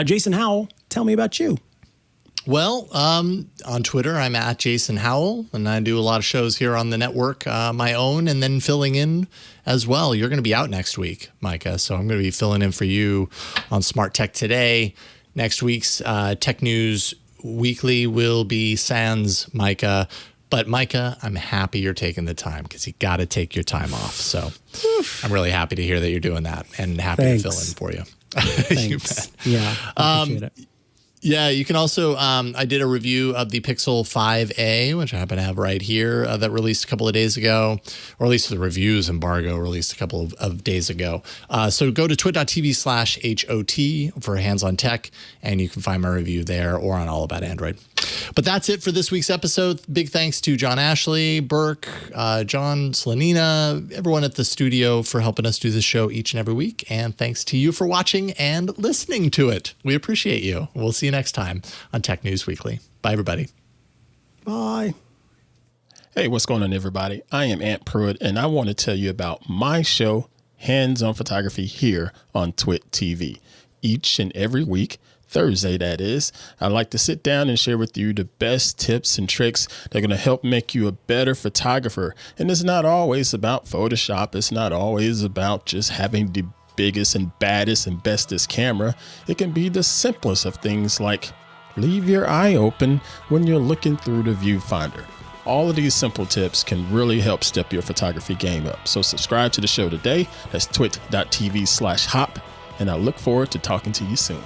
Jason Howell, tell me about you. Well, on Twitter, I'm at Jason Howell, and I do a lot of shows here on the network, my own, and then filling in as well. You're going to be out next week, Mikah, so I'm going to be filling in for you on Smart Tech Today. Next week's Tech News Weekly will be sans Mikah. But Mikah, I'm happy you're taking the time, because you got to take your time off. So I'm really happy to hear that you're doing that, and happy to fill in for you. Thanks. Yeah, I appreciate it. Yeah, you can also, I did a review of the Pixel 5a, which I happen to have right here, that released a couple of days ago, or at least the reviews embargo released a couple of days ago. So go to twit.tv/HOT for Hands on Tech, and you can find my review there or on All About Android. But that's it for this week's episode. Big thanks to John Ashley, Burke, John Slanina, everyone at the studio for helping us do this show each and every week. And thanks to you for watching and listening to it. We appreciate you. We'll see you next time on Tech News Weekly. Bye, everybody. Bye. Hey, what's going on, everybody? I am Ant Pruitt, and I want to tell you about my show, Hands on Photography, here on TWiT TV. Each and every week, Thursday that is, I like to sit down and share with you the best tips and tricks that are going to help make you a better photographer. And it's not always about Photoshop. It's not always about just having the biggest and baddest and bestest camera. It can be the simplest of things like leave your eye open when you're looking through the viewfinder. All of these simple tips can really help step your photography game up. So subscribe to the show today. That's twit.tv/hop. And I look forward to talking to you soon.